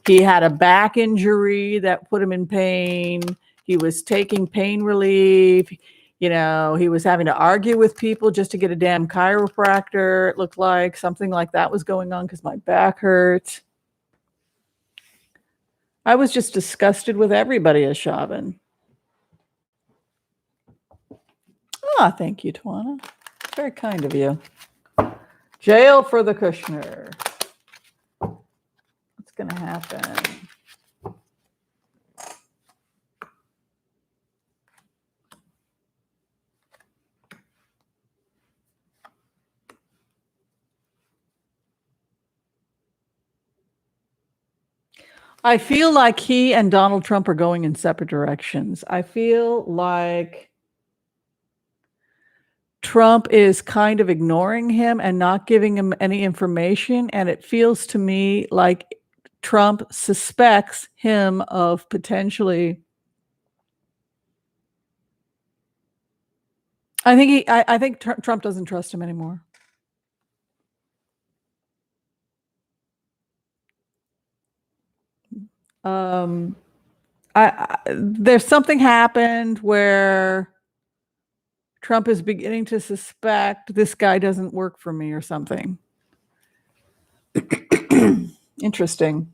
He had a back injury that put him in pain. He was taking pain relief. You know, he was having to argue with people just to get a damn chiropractor. It looked like something like that was going on because my back hurt. I was just disgusted with everybody as Chauvin. Ah, thank you, Tawana. Very kind of you. Jail for the Kushner. What's going to happen? I feel like he and Donald Trump are going in separate directions. I feel like Trump is kind of ignoring him and not giving him any information. And it feels to me like Trump suspects him of potentially. I think Trump doesn't trust him anymore. There's something happened where Trump is beginning to suspect this guy doesn't work for me or something. Interesting.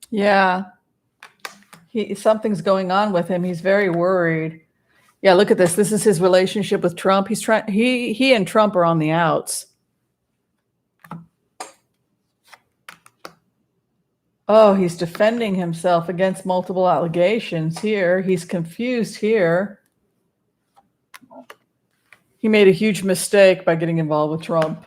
Yeah. Something's going on with him. He's very worried. Yeah, look at this. This is his relationship with Trump. He and Trump are on the outs. Oh, he's defending himself against multiple allegations here. He's confused here. He made a huge mistake by getting involved with Trump.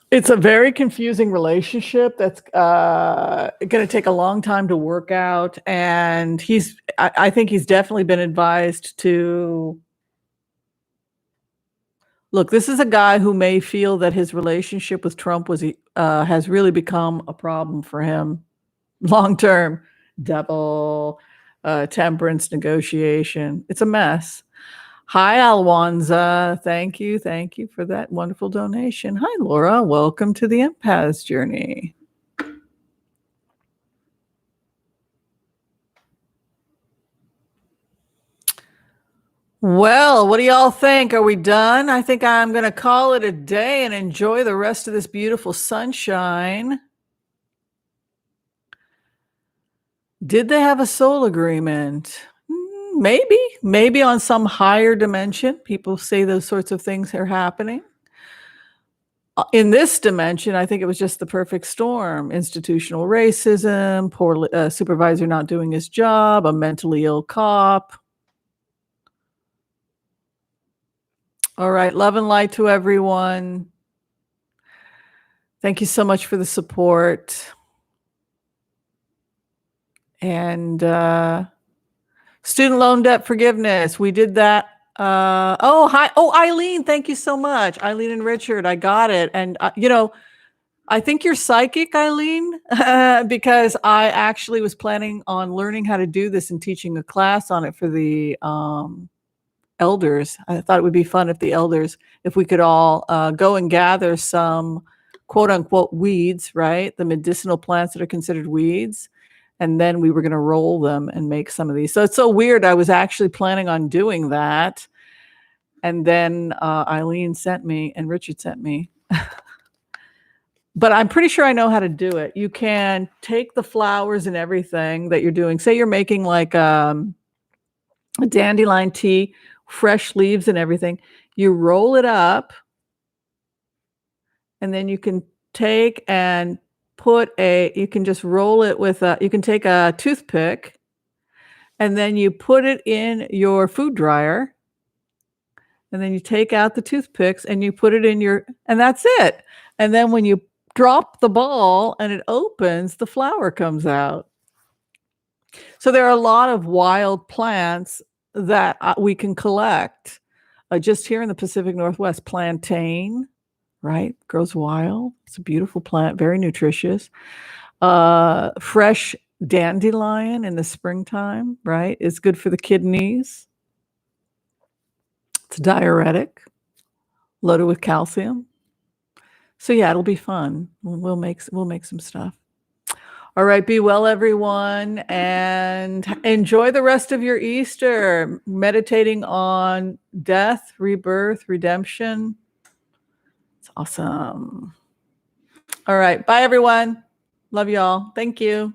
It's a very confusing relationship that's going to take a long time to work out. And I think he's definitely been advised to look. This is a guy who may feel that his relationship with Trump has really become a problem for him long term. Double temperance negotiation. It's a mess. Hi, Alwanza. Thank you for that wonderful donation. Hi, Laura. Welcome to the Empath's Journey. Well, what do y'all think? Are we done? I think I'm going to call it a day and enjoy the rest of this beautiful sunshine. Did they have a soul agreement? Maybe on some higher dimension. People say those sorts of things are happening. In this dimension, I think it was just the perfect storm. Institutional racism, poor supervisor not doing his job, a mentally ill cop. All right. Love and light to everyone. Thank you so much for the support. And student loan debt forgiveness. We did that. Hi. Oh, Eileen, thank you so much. Eileen and Richard, I got it. And, I think you're psychic, Eileen, because I actually was planning on learning how to do this and teaching a class on it for the elders. I thought it would be fun if we could all go and gather some quote unquote weeds, right? The medicinal plants that are considered weeds. And then we were going to roll them and make some of these. So it's so weird. I was actually planning on doing that. And then Eileen sent me and Richard sent me. But I'm pretty sure I know how to do it. You can take the flowers and everything that you're doing. Say you're making like a dandelion tea, fresh leaves and everything. You roll it up. And then you can take and you can just roll it with you can take a toothpick and then you put it in your food dryer and then you take out the toothpicks and you put it in and that's it. And then when you drop the ball and it opens, the flower comes out. So there are a lot of wild plants that we can collect just here in the Pacific Northwest. Plantain, right? Grows wild. It's a beautiful plant, very nutritious. Fresh Dandelion in the springtime, right? It's good for the kidneys. It's diuretic, loaded with calcium. So yeah, it'll be fun. We'll make some stuff. All right, be well, everyone, and enjoy the rest of your Easter, meditating on death, rebirth, redemption. It's awesome. All right, bye, everyone. Love y'all. Thank you.